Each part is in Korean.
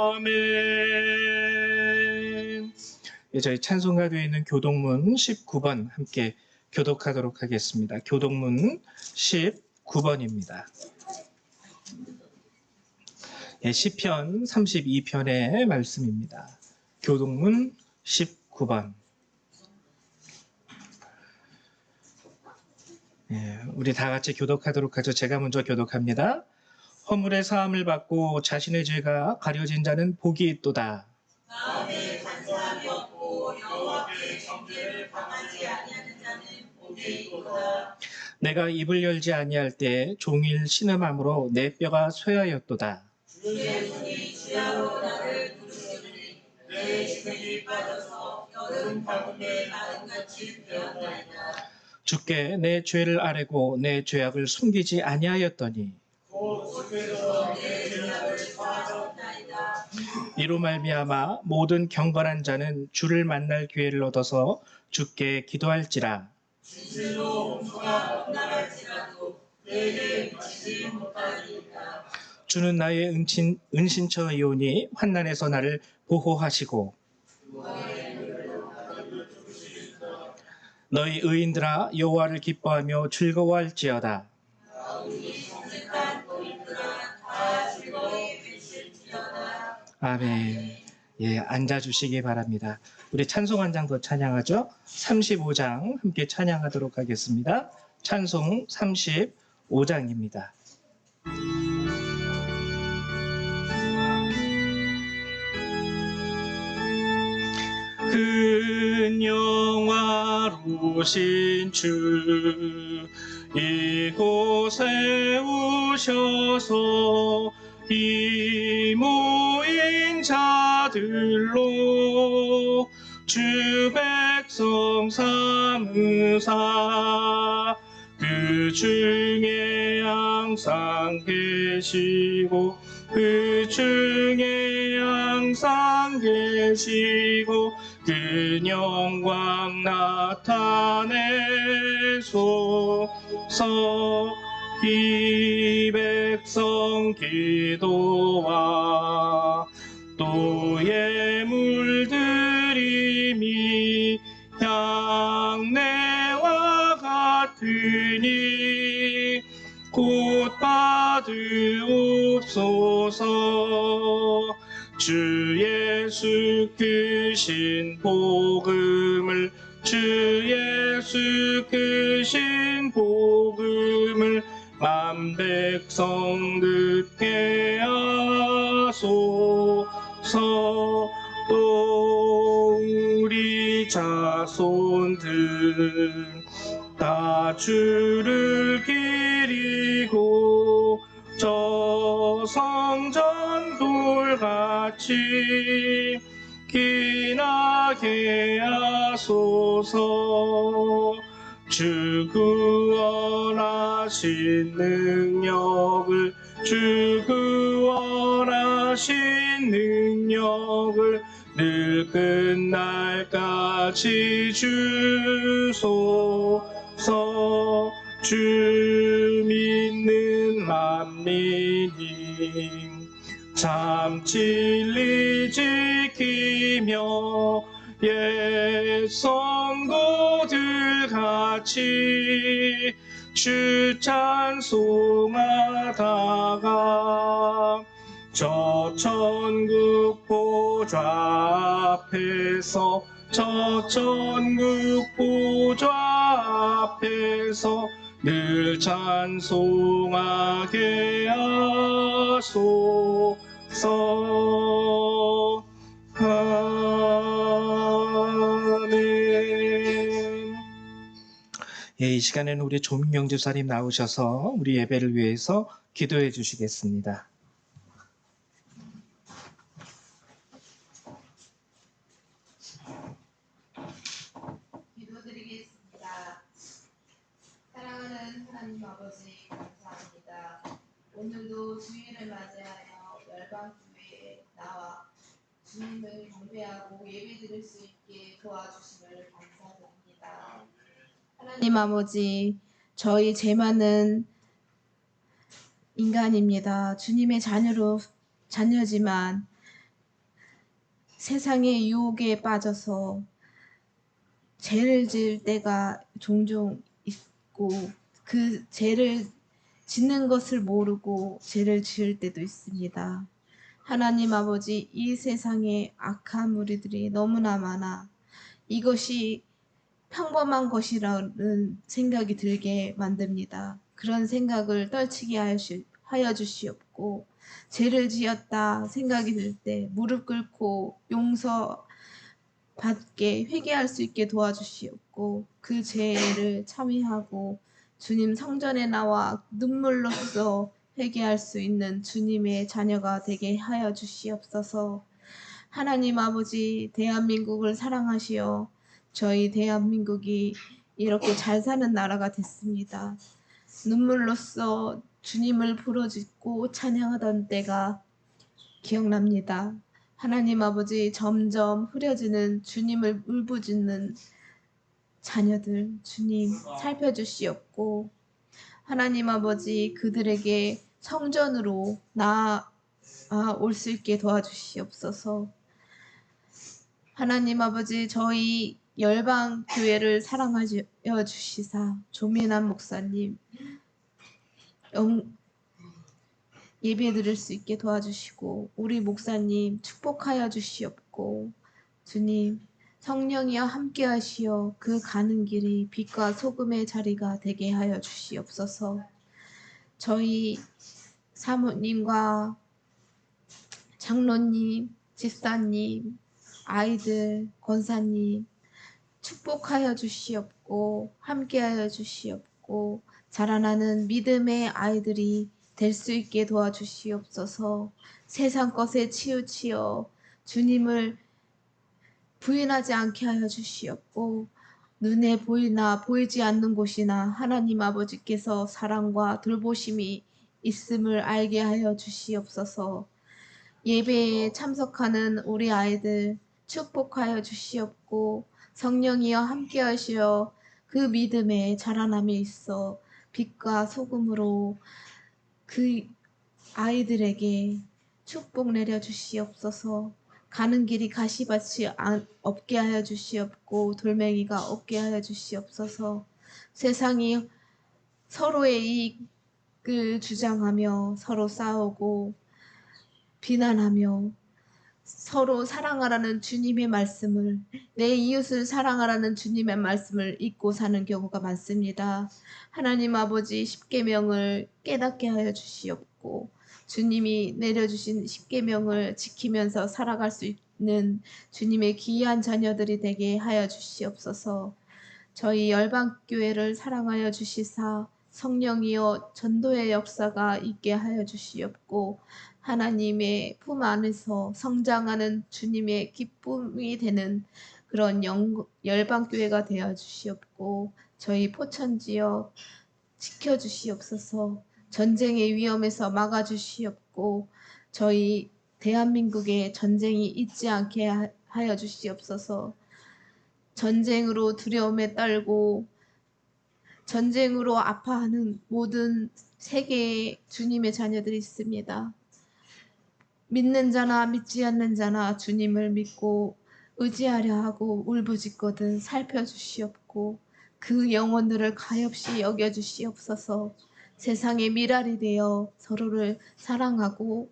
아멘. 예, 저희 찬송가교에 있는 교동문 19번 함께 교독하도록 하겠습니다. 교동문 19번입니다. 예, 시편 32편의 말씀입니다. 교동문 19번. 예, 우리 다 같이 교독하도록 하죠. 제가 먼저 교독합니다. 허물의 사함을 받고 자신의 죄가 가려진 자는 복이 있도다. 마음에 간사함이 없고 여호와께 정죄를 당하지 아니하는 자는 복이 있도다. 내가 입을 열지 아니할 때 종일 신음함으로 내 뼈가 쇠하였도다. 주의 손이 주야로 나를 부르시니 내 주맥이 빠져서 여름 가운데 마음같이 되었나이다. 주께 내 죄를 아뢰고 내 죄악을 숨기지 아니하였더니 곧 주께서 내 죄악을 사하셨나이다. 이로 말미암아 모든 경건한 자는 주를 만날 기회를 얻어서 주께 기도할지라. 진실로 홍수가 엇나갈지라도 내게 미치지 못하리이다. 주는 나의 은신처이오니 환난에서 나를 보호하시고 너희 의인들아 여호와를 기뻐하며 즐거워할지어다. 아멘. 예, 앉아주시기 바랍니다. 우리 찬송 한 장 더 찬양하죠. 35장 함께 찬양하도록 하겠습니다. 찬송 35장입니다. 큰 영화로우신 주 이곳에 오셔서 이 모인 자들로 주 백성 삼으사 그 중에 항상 계시고 그 중에 항상 계시고 그 영광 나타내소서. 이 백성 기도와 또 예물드림이 향내와 같으니 곧 받으옵소서. 주 예수 크신 복음을 주 예수 크신 복음을 만 백성 듣게 하소서. 또 우리 자손들 다 주를 기리고 저 성전 돌같이 기나게 하소서. 주 구원하신 능력을 주 구원하신 능력을 늘 끝날까지 주소서. 주 믿는 만민이 참 진리 지키며 옛 성도들 같이 주 찬송하다가 저 천국 보좌 앞에서 저 천국 보좌 앞에서 늘 찬송하게 하소서. 아멘. 예, 이 시간에는 우리 조민경 집사님 나오셔서 우리 예배를 위해서 기도해 주시겠습니다. 기도드리겠습니다. 사랑하는 하나님 아버지 감사합니다. 오늘도 주일을 맞이하여 열방교회에 나와 주님을 경배하고 예배드릴 수 있게 도와주심을 감사드립니다. 하나님 아버지, 저희 죄 많은 인간입니다. 주님의 자녀지만 세상의 유혹에 빠져서 죄를 지을 때가 종종 있고 그 죄를 짓는 것을 모르고 죄를 지을 때도 있습니다. 하나님 아버지, 이 세상에 악한 무리들이 너무나 많아 이것이 평범한 것이라는 생각이 들게 만듭니다. 그런 생각을 떨치게 하여 주시옵고, 죄를 지었다 생각이 들 때 무릎 꿇고 용서받게 회개할 수 있게 도와주시옵고, 그 죄를 참회하고 주님 성전에 나와 눈물로써 회개할 수 있는 주님의 자녀가 되게 하여 주시옵소서. 하나님 아버지, 대한민국을 사랑하시어 저희 대한민국이 이렇게 잘 사는 나라가 됐습니다. 눈물로써 주님을 부르짖고 찬양하던 때가 기억납니다. 하나님 아버지, 점점 흐려지는 주님을 울부짖는 자녀들 주님 살펴주시옵고, 하나님 아버지, 그들에게 성전으로 나아올 수 있게 도와주시옵소서. 하나님 아버지, 저희 열방 교회를 사랑하여 주시사 조민환 목사님 예배 드릴 수 있게 도와주시고, 우리 목사님 축복하여 주시옵고, 주님 성령이여 함께 하시어 그 가는 길이 빛과 소금의 자리가 되게 하여 주시옵소서. 저희 사모님과 장로님, 집사님, 아이들, 권사님 축복하여 주시옵고 함께하여 주시옵고 자라나는 믿음의 아이들이 될 수 있게 도와주시옵소서. 세상 것에 치우치어 주님을 부인하지 않게 하여 주시옵고, 눈에 보이나 보이지 않는 곳이나 하나님 아버지께서 사랑과 돌보심이 있음을 알게 하여 주시옵소서. 예배에 참석하는 우리 아이들 축복하여 주시옵고, 성령이여 함께 하시어 그 믿음에 자라남에 있어 빛과 소금으로 그 아이들에게 축복 내려 주시옵소서. 가는 길이 가시밭이 없게 하여 주시옵고 돌멩이가 없게 하여 주시옵소서. 세상이 서로의 이익을 주장하며 서로 싸우고 비난하며 서로 사랑하라는 주님의 말씀을, 내 이웃을 사랑하라는 주님의 말씀을 잊고 사는 경우가 많습니다. 하나님 아버지, 십계명을 깨닫게 하여 주시옵고 주님이 내려주신 십계명을 지키면서 살아갈 수 있는 주님의 귀한 자녀들이 되게 하여 주시옵소서. 저희 열방교회를 사랑하여 주시사 성령이여 전도의 역사가 있게 하여 주시옵고, 하나님의 품 안에서 성장하는 주님의 기쁨이 되는 그런 열방교회가 되어 주시옵고, 저희 포천지역 지켜주시옵소서. 전쟁의 위험에서 막아주시옵고, 저희 대한민국에 전쟁이 있지 않게 하여 주시옵소서. 전쟁으로 두려움에 떨고 전쟁으로 아파하는 모든 세계에 주님의 자녀들이 있습니다. 믿는 자나 믿지 않는 자나 주님을 믿고 의지하려 하고 울부짖거든 살펴주시옵고 그 영혼들을 가엾이 여겨주시옵소서. 세상의 미랄이 되어 서로를 사랑하고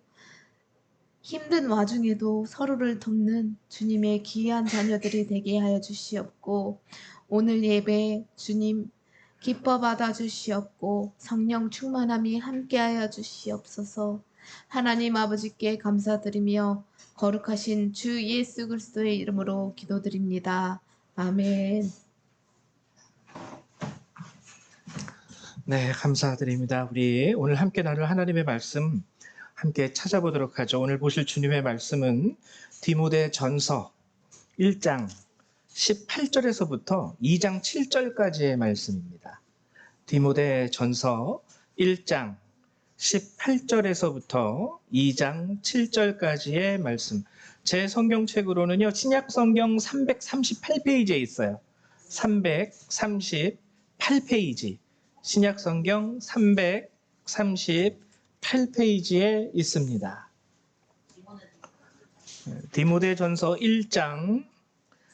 힘든 와중에도 서로를 돕는 주님의 귀한 자녀들이 되게 하여 주시옵고, 오늘 예배 주님 기뻐 받아 주시옵고 성령 충만함이 함께하여 주시옵소서. 하나님 아버지께 감사드리며 거룩하신 주 예수 그리스도의 이름으로 기도드립니다. 아멘. 네, 감사드립니다. 우리 오늘 함께 나눌 하나님의 말씀 함께 찾아보도록 하죠. 오늘 보실 주님의 말씀은 디모데 전서 1장 18절에서부터 2장 7절까지의 말씀입니다. 디모데 전서 1장 18절에서부터 2장 7절까지의 말씀. 제 성경책으로는요, 신약 성경 338페이지에 있어요. 338페이지. 신약 성경 338페이지에 있습니다. 디모데전서 1장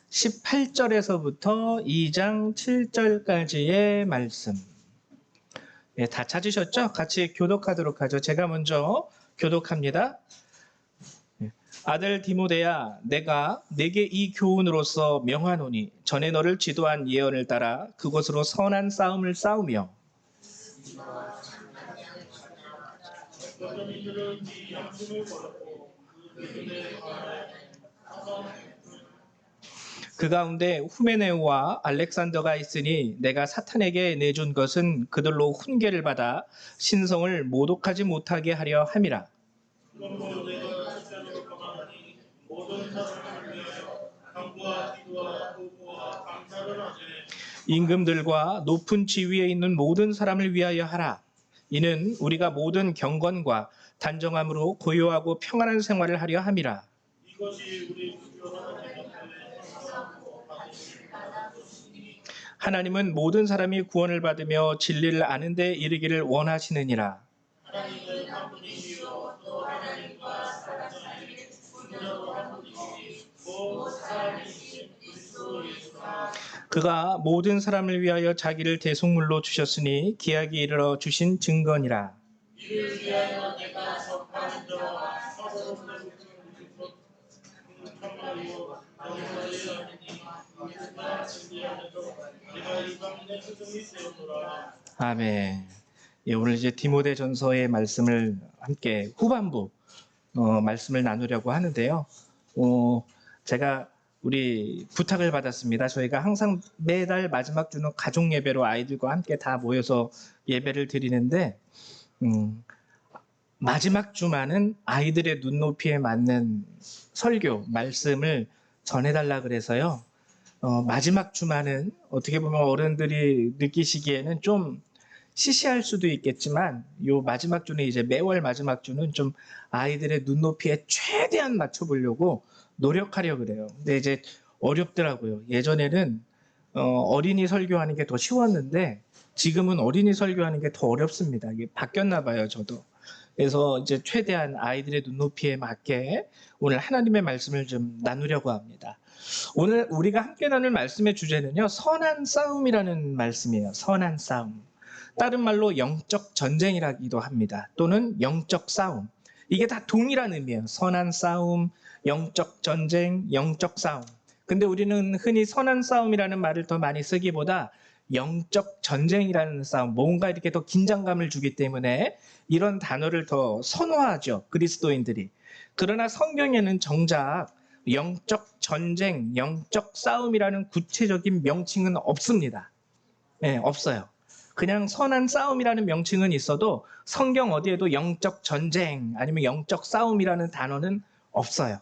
18절에서부터 2장 7절까지의 말씀. 네, 다 찾으셨죠? 같이 교독하도록 하죠. 제가 먼저 교독합니다. 아들 디모데야, 내가 내게 이 교훈으로서 명하노니 전에 너를 지도한 예언을 따라 그것으로 선한 싸움을 싸우며 그 가운데 후메네오와 알렉산더가 있으니 내가 사탄에게 내준 것은 그들로 훈계를 받아 신성을 모독하지 못하게 하려 함이라. 임금들과 높은 지위에 있는 모든 사람을 위하여 하라. 이는 우리가 모든 경건과 단정함으로 고요하고 평안한 생활을 하려 함이라. 하나님은 모든 사람이 구원을 받으며 진리를 아는 데 이르기를 원하시느니라. 그가 모든 사람을 위하여 자기를 대속물로 주셨으니 기약이 이르러 주신 증거니라. 아멘. 예, 오늘 이제 디모데전서의 말씀을 함께 후반부 말씀을 나누려고 하는데요. 제가 우리 부탁을 받았습니다. 저희가 항상 매달 마지막 주는 가족 예배로 아이들과 함께 다 모여서 예배를 드리는데 마지막 주만은 아이들의 눈높이에 맞는 설교, 말씀을 전해달라 그래서요. 마지막 주만은 어떻게 보면 어른들이 느끼시기에는 좀 시시할 수도 있겠지만 요 마지막 주는 이제 매월 마지막 주는 좀 아이들의 눈높이에 최대한 맞춰보려고 노력하려 그래요. 근데 이제 어렵더라고요. 예전에는 어린이 설교하는 게 더 쉬웠는데 지금은 어린이 설교하는 게 더 어렵습니다. 이게 바뀌었나 봐요, 저도. 그래서 이제 최대한 아이들의 눈높이에 맞게 오늘 하나님의 말씀을 좀 나누려고 합니다. 오늘 우리가 함께 나눌 말씀의 주제는요, 선한 싸움이라는 말씀이에요. 선한 싸움. 다른 말로 영적 전쟁이라기도 합니다. 또는 영적 싸움. 이게 다 동일한 의미예요. 선한 싸움, 영적 전쟁, 영적 싸움. 근데 우리는 흔히 선한 싸움이라는 말을 더 많이 쓰기보다 영적 전쟁이라는 싸움, 뭔가 이렇게 더 긴장감을 주기 때문에 이런 단어를 더 선호하죠, 그리스도인들이. 그러나 성경에는 정작 영적 전쟁, 영적 싸움이라는 구체적인 명칭은 없습니다. 네, 없어요. 그냥 선한 싸움이라는 명칭은 있어도 성경 어디에도 영적 전쟁 아니면 영적 싸움이라는 단어는 없어요.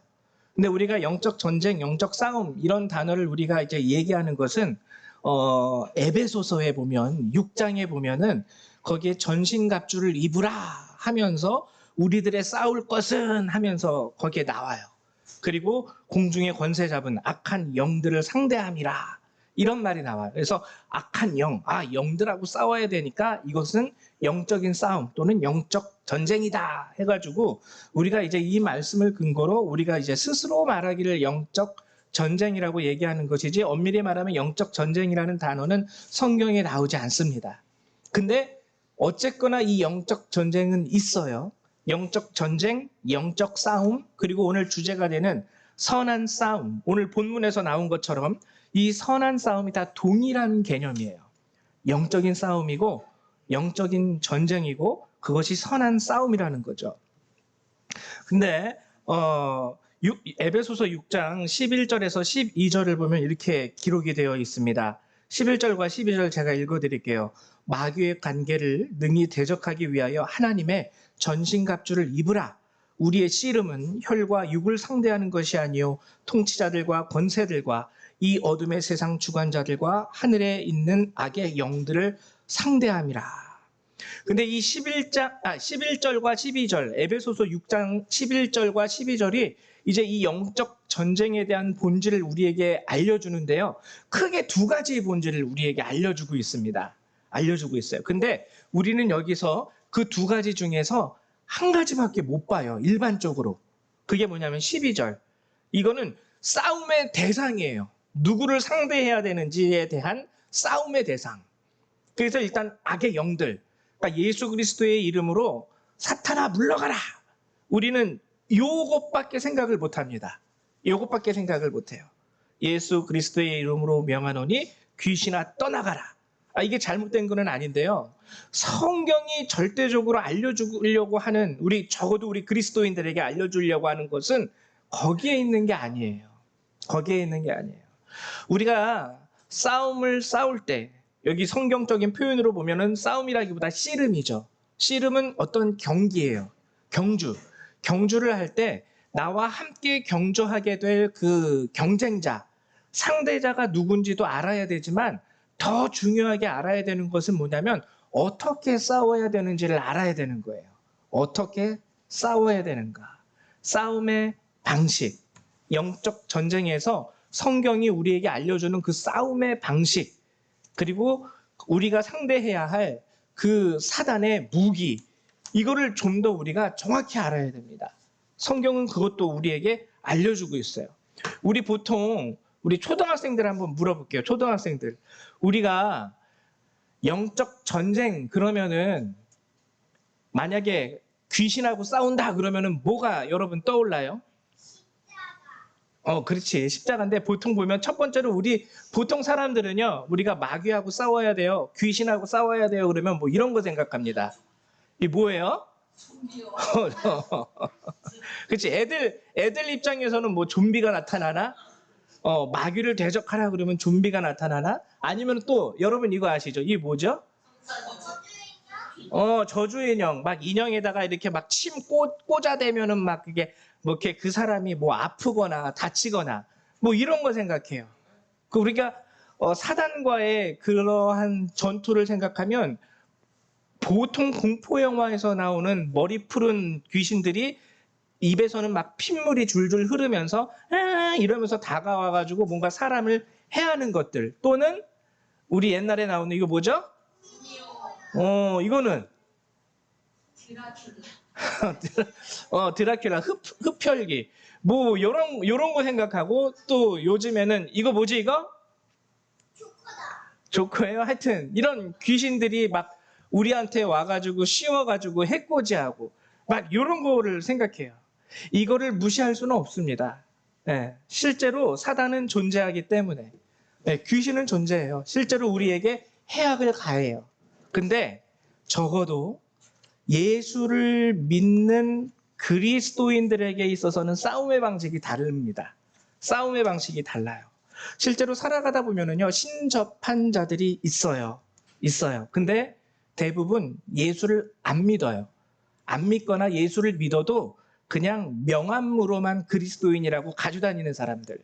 근데 우리가 영적 전쟁, 영적 싸움 이런 단어를 우리가 이제 얘기하는 것은 에베소서에 보면 6장에 보면은 거기에 전신갑주를 입으라 하면서 우리들의 싸울 것은 하면서 거기에 나와요. 그리고 공중의 권세 잡은 악한 영들을 상대함이라 이런 말이 나와요. 그래서 악한 영, 영들하고 싸워야 되니까 이것은 영적인 싸움 또는 영적 전쟁이다 해가지고 우리가 이제 이 말씀을 근거로 우리가 이제 스스로 말하기를 영적 전쟁이라고 얘기하는 것이지 엄밀히 말하면 영적 전쟁이라는 단어는 성경에 나오지 않습니다. 근데 어쨌거나 이 영적 전쟁은 있어요. 영적 전쟁, 영적 싸움, 그리고 오늘 주제가 되는 선한 싸움. 오늘 본문에서 나온 것처럼 이 선한 싸움이 다 동일한 개념이에요. 영적인 싸움이고 영적인 전쟁이고 그것이 선한 싸움이라는 거죠. 근데 에베소서 6장 11절에서 12절을 보면 이렇게 기록이 되어 있습니다. 11절과 12절 제가 읽어드릴게요. 마귀의 관계를 능히 대적하기 위하여 하나님의 전신갑주를 입으라. 우리의 씨름은 혈과 육을 상대하는 것이 아니요 통치자들과 권세들과 이 어둠의 세상 주관자들과 하늘에 있는 악의 영들을 상대함이라. 근데 이 11절과 12절, 에베소서 6장 11절과 12절이 이제 이 영적 전쟁에 대한 본질을 우리에게 알려주는데요. 크게 두 가지의 본질을 우리에게 알려주고 있습니다. 알려주고 있어요. 근데 우리는 여기서 그 두 가지 중에서 한 가지밖에 못 봐요. 일반적으로. 그게 뭐냐면 12절. 이거는 싸움의 대상이에요. 누구를 상대해야 되는지에 대한 싸움의 대상. 그래서 일단 악의 영들, 그러니까 예수 그리스도의 이름으로 사탄아 물러가라. 우리는 요것밖에 생각을 못합니다. 요것밖에 생각을 못해요. 예수 그리스도의 이름으로 명하노니 귀신아 떠나가라. 이게 잘못된 건 아닌데요. 성경이 절대적으로 알려주려고 하는, 적어도 우리 그리스도인들에게 알려주려고 하는 것은 거기에 있는 게 아니에요. 거기에 있는 게 아니에요. 우리가 싸움을 싸울 때, 여기 성경적인 표현으로 보면은 싸움이라기보다 씨름이죠. 씨름은 어떤 경기예요. 경주를 할 때 나와 함께 경주하게 될 그 경쟁자, 상대자가 누군지도 알아야 되지만 더 중요하게 알아야 되는 것은 뭐냐면 어떻게 싸워야 되는지를 알아야 되는 거예요. 어떻게 싸워야 되는가. 싸움의 방식, 영적 전쟁에서 성경이 우리에게 알려주는 그 싸움의 방식, 그리고 우리가 상대해야 할 그 사단의 무기, 이거를 좀 더 우리가 정확히 알아야 됩니다. 성경은 그것도 우리에게 알려주고 있어요. 우리 초등학생들 한번 물어볼게요. 초등학생들. 우리가 영적 전쟁 그러면은 만약에 귀신하고 싸운다 그러면은 뭐가 여러분 떠올라요? 그렇지. 십자가인데 보통 보면 첫 번째로 보통 사람들은요, 우리가 마귀하고 싸워야 돼요. 귀신하고 싸워야 돼요. 그러면 뭐 이런 거 생각합니다. 이 뭐예요? 그렇지. 애들 입장에서는 뭐 좀비가 나타나나? 마귀를 대적하라 그러면 좀비가 나타나나? 아니면 또 여러분 이거 아시죠? 이게 뭐죠? 저주의 인형. 막 인형에다가 이렇게 막 침 꽂아대면은 막 그게 뭐 이렇게 그 사람이 뭐 아프거나 다치거나 뭐 이런 거 생각해요. 우리가 사단과의 그러한 전투를 생각하면 보통 공포 영화에서 나오는 머리 푸른 귀신들이 입에서는 막 핏물이 줄줄 흐르면서 이러면서 다가와가지고 뭔가 사람을 해하는 것들, 또는 우리 옛날에 나오는 이거 뭐죠? 이거는 드라큘라 흡혈귀 뭐 요런 거 생각하고, 또 요즘에는 이거 뭐지 이거? 조커예요. 하여튼 이런 귀신들이 막 우리한테 와가지고 씌워가지고 해코지하고 막 요런 거를 생각해요. 이거를 무시할 수는 없습니다. 실제로 사단은 존재하기 때문에, 귀신은 존재해요. 실제로 우리에게 해악을 가해요. 근데 적어도 예수를 믿는 그리스도인들에게 있어서는 싸움의 방식이 다릅니다. 싸움의 방식이 달라요. 실제로 살아가다 보면은요, 신접한 자들이 있어요. 근데 대부분 예수를 안 믿어요. 안 믿거나 예수를 믿어도 그냥 명함으로만 그리스도인이라고 가지고 다니는 사람들.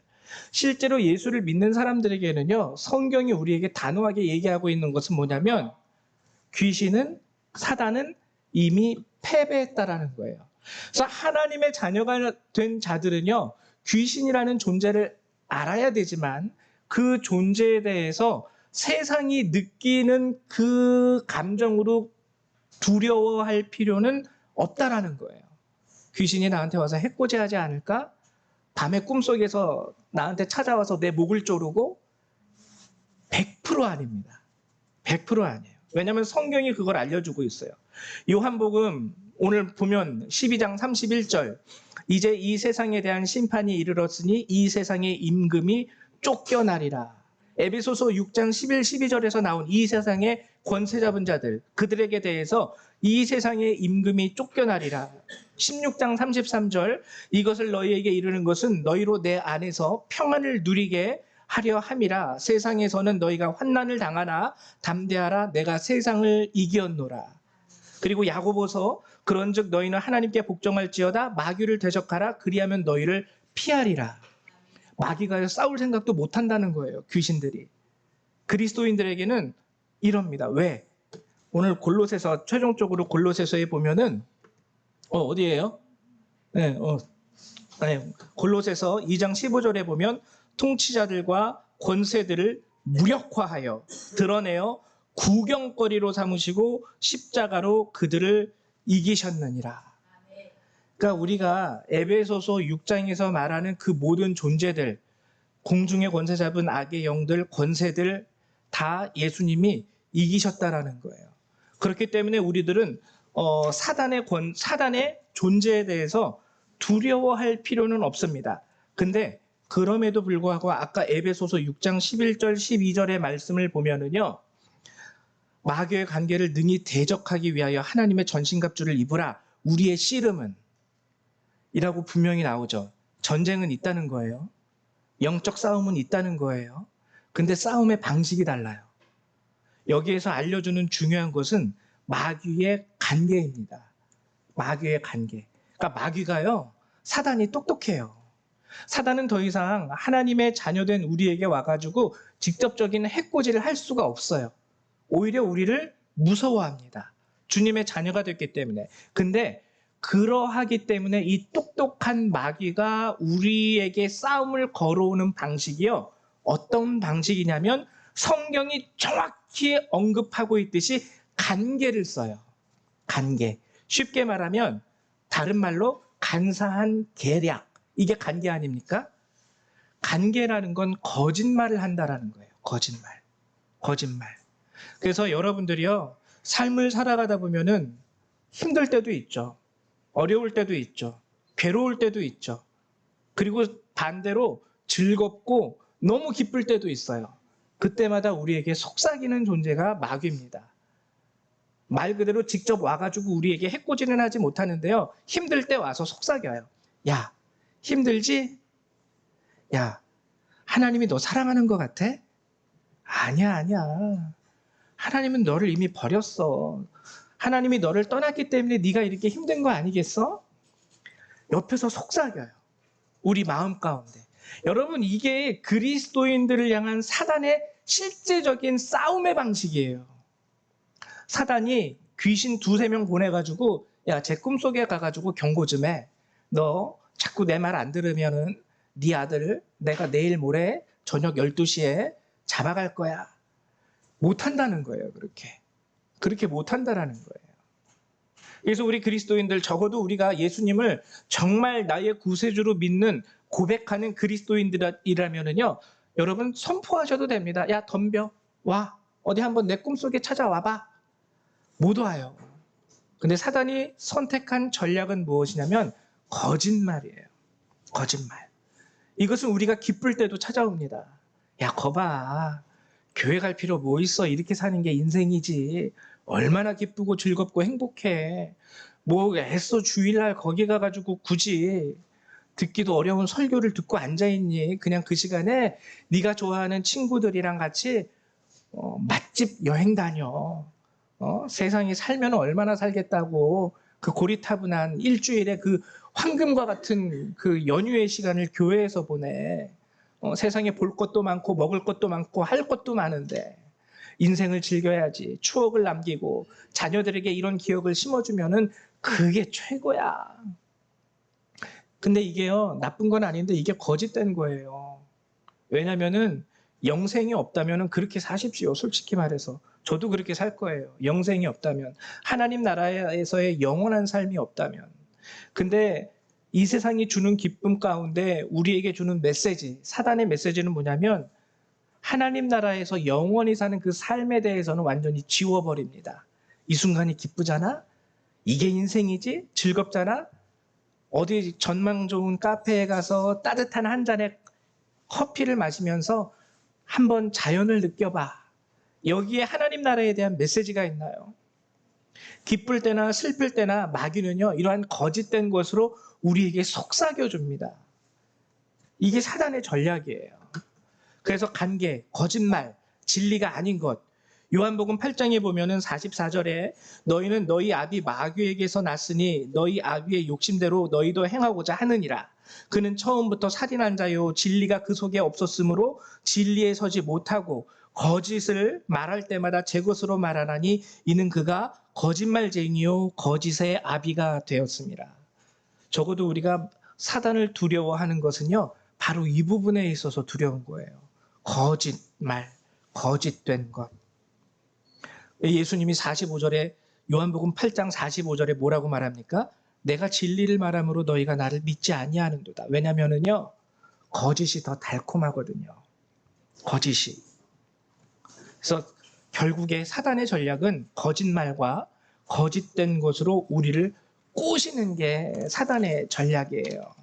실제로 예수를 믿는 사람들에게는요, 성경이 우리에게 단호하게 얘기하고 있는 것은 뭐냐면 사단은 이미 패배했다라는 거예요. 그래서 하나님의 자녀가 된 자들은요, 귀신이라는 존재를 알아야 되지만 그 존재에 대해서 세상이 느끼는 그 감정으로 두려워할 필요는 없다라는 거예요. 귀신이 나한테 와서 해코지하지 않을까? 밤에 꿈속에서 나한테 찾아와서 내 목을 조르고? 100% 아닙니다. 100% 아니에요. 왜냐하면 성경이 그걸 알려주고 있어요. 요한복음 오늘 보면 12장 31절, 이제 이 세상에 대한 심판이 이르렀으니 이 세상의 임금이 쫓겨나리라. 에베소서 6장 11, 12절에서 나온 이 세상의 권세 잡은 자들, 그들에게 대해서 이 세상의 임금이 쫓겨나리라. 16장 33절, 이것을 너희에게 이르는 것은 너희로 내 안에서 평안을 누리게 하려 함이라. 세상에서는 너희가 환난을 당하나 담대하라. 내가 세상을 이기었노라. 그리고 야고보서, 그런즉 너희는 하나님께 복종할지어다. 마귀를 대적하라. 그리하면 너희를 피하리라. 마귀가 싸울 생각도 못한다는 거예요. 귀신들이. 그리스도인들에게는 이럽니다. 왜? 오늘 최종적으로 골로새서에 보면은 어디예요? 골로새서 2장 15절에 보면 통치자들과 권세들을 무력화하여 드러내어 구경거리로 삼으시고 십자가로 그들을 이기셨느니라. 그러니까 우리가 에베소서 6장에서 말하는 그 모든 존재들, 공중의 권세 잡은 악의 영들, 권세들 다 예수님이 이기셨다라는 거예요. 그렇기 때문에 우리들은 사단의 존재에 대해서 두려워할 필요는 없습니다. 근데 그럼에도 불구하고 아까 에베소서 6장 11절 12절의 말씀을 보면은요. 마귀의 관계를 능히 대적하기 위하여 하나님의 전신갑주를 입으라. 우리의 씨름은 이라고 분명히 나오죠. 전쟁은 있다는 거예요. 영적 싸움은 있다는 거예요. 근데 싸움의 방식이 달라요. 여기에서 알려주는 중요한 것은 마귀의 관계입니다. 마귀의 관계. 그러니까 마귀가요, 사단이 똑똑해요. 사단은 더 이상 하나님의 자녀된 우리에게 와가지고 직접적인 해코지를 할 수가 없어요. 오히려 우리를 무서워합니다. 주님의 자녀가 됐기 때문에. 근데 그러하기 때문에 이 똑똑한 마귀가 우리에게 싸움을 걸어오는 방식이요. 어떤 방식이냐면 성경이 정확히 언급하고 있듯이 관계를 써요. 관계. 쉽게 말하면 다른 말로 간사한 계략. 이게 관계 아닙니까? 관계라는 건 거짓말을 한다라는 거예요. 거짓말. 거짓말. 그래서 여러분들이요. 삶을 살아가다 보면은 힘들 때도 있죠. 어려울 때도 있죠. 괴로울 때도 있죠. 그리고 반대로 즐겁고 너무 기쁠 때도 있어요. 그때마다 우리에게 속삭이는 존재가 마귀입니다. 말 그대로 직접 와가지고 우리에게 해코지는 하지 못하는데요. 힘들 때 와서 속삭여요. 야, 힘들지? 야, 하나님이 너 사랑하는 것 같아? 아니야, 아니야. 하나님은 너를 이미 버렸어. 하나님이 너를 떠났기 때문에 네가 이렇게 힘든 거 아니겠어? 옆에서 속삭여요. 우리 마음 가운데. 여러분, 이게 그리스도인들을 향한 사단의 실제적인 싸움의 방식이에요. 사단이 귀신 2-3명 보내가지고 야, 제 꿈속에 가가지고 경고 좀 해. 너 자꾸 내 말 안 들으면은 네 아들 내가 내일 모레 저녁 12시에 잡아갈 거야. 못한다는 거예요. 그렇게 못한다라는 거예요. 그래서 우리 그리스도인들, 적어도 우리가 예수님을 정말 나의 구세주로 믿는 고백하는 그리스도인들이라면은요, 여러분 선포하셔도 됩니다. 야, 덤벼. 와. 어디 한번 내 꿈속에 찾아와봐. 못 와요. 근데 사단이 선택한 전략은 무엇이냐면 거짓말이에요. 거짓말. 이것은 우리가 기쁠 때도 찾아옵니다. 야, 거봐. 교회 갈 필요 뭐 있어? 이렇게 사는 게 인생이지. 얼마나 기쁘고 즐겁고 행복해. 뭐 애써 주일날 거기 가가지고 굳이 듣기도 어려운 설교를 듣고 앉아있니? 그냥 그 시간에 네가 좋아하는 친구들이랑 같이 맛집 여행 다녀. 세상에 살면 얼마나 살겠다고 그 고리타분한 일주일에 그 황금과 같은 그 연휴의 시간을 교회에서 보내. 세상에 볼 것도 많고 먹을 것도 많고 할 것도 많은데 인생을 즐겨야지. 추억을 남기고 자녀들에게 이런 기억을 심어주면은 그게 최고야. 근데 이게요, 나쁜 건 아닌데 이게 거짓된 거예요. 왜냐면은 영생이 없다면은 그렇게 사십시오. 솔직히 말해서. 저도 그렇게 살 거예요. 영생이 없다면. 하나님 나라에서의 영원한 삶이 없다면. 근데 이 세상이 주는 기쁨 가운데 우리에게 주는 메시지, 사단의 메시지는 뭐냐면 하나님 나라에서 영원히 사는 그 삶에 대해서는 완전히 지워버립니다. 이 순간이 기쁘잖아? 이게 인생이지? 즐겁잖아? 어디 전망 좋은 카페에 가서 따뜻한 한 잔의 커피를 마시면서 한번 자연을 느껴봐. 여기에 하나님 나라에 대한 메시지가 있나요? 기쁠 때나 슬플 때나 마귀는요, 이러한 거짓된 것으로 우리에게 속삭여줍니다. 이게 사단의 전략이에요. 그래서 관계, 거짓말, 진리가 아닌 것. 요한복음 8장에 보면은 44절에 너희는 너희 아비 마귀에게서 났으니 너희 아비의 욕심대로 너희도 행하고자 하느니라. 그는 처음부터 살인한 자요 진리가 그 속에 없었으므로 진리에 서지 못하고 거짓을 말할 때마다 제 것으로 말하나니 이는 그가 거짓말쟁이요 거짓의 아비가 되었습니다. 적어도 우리가 사단을 두려워하는 것은요, 바로 이 부분에 있어서 두려운 거예요. 거짓말, 거짓된 것. 예수님이 45절에 요한복음 8장 45절에 뭐라고 말합니까? 내가 진리를 말함으로 너희가 나를 믿지 아니하는도다. 왜냐면은요, 거짓이 더 달콤하거든요. 거짓이. 그래서 결국에 사단의 전략은 거짓말과 거짓된 것으로 우리를 꼬시는 게 사단의 전략이에요.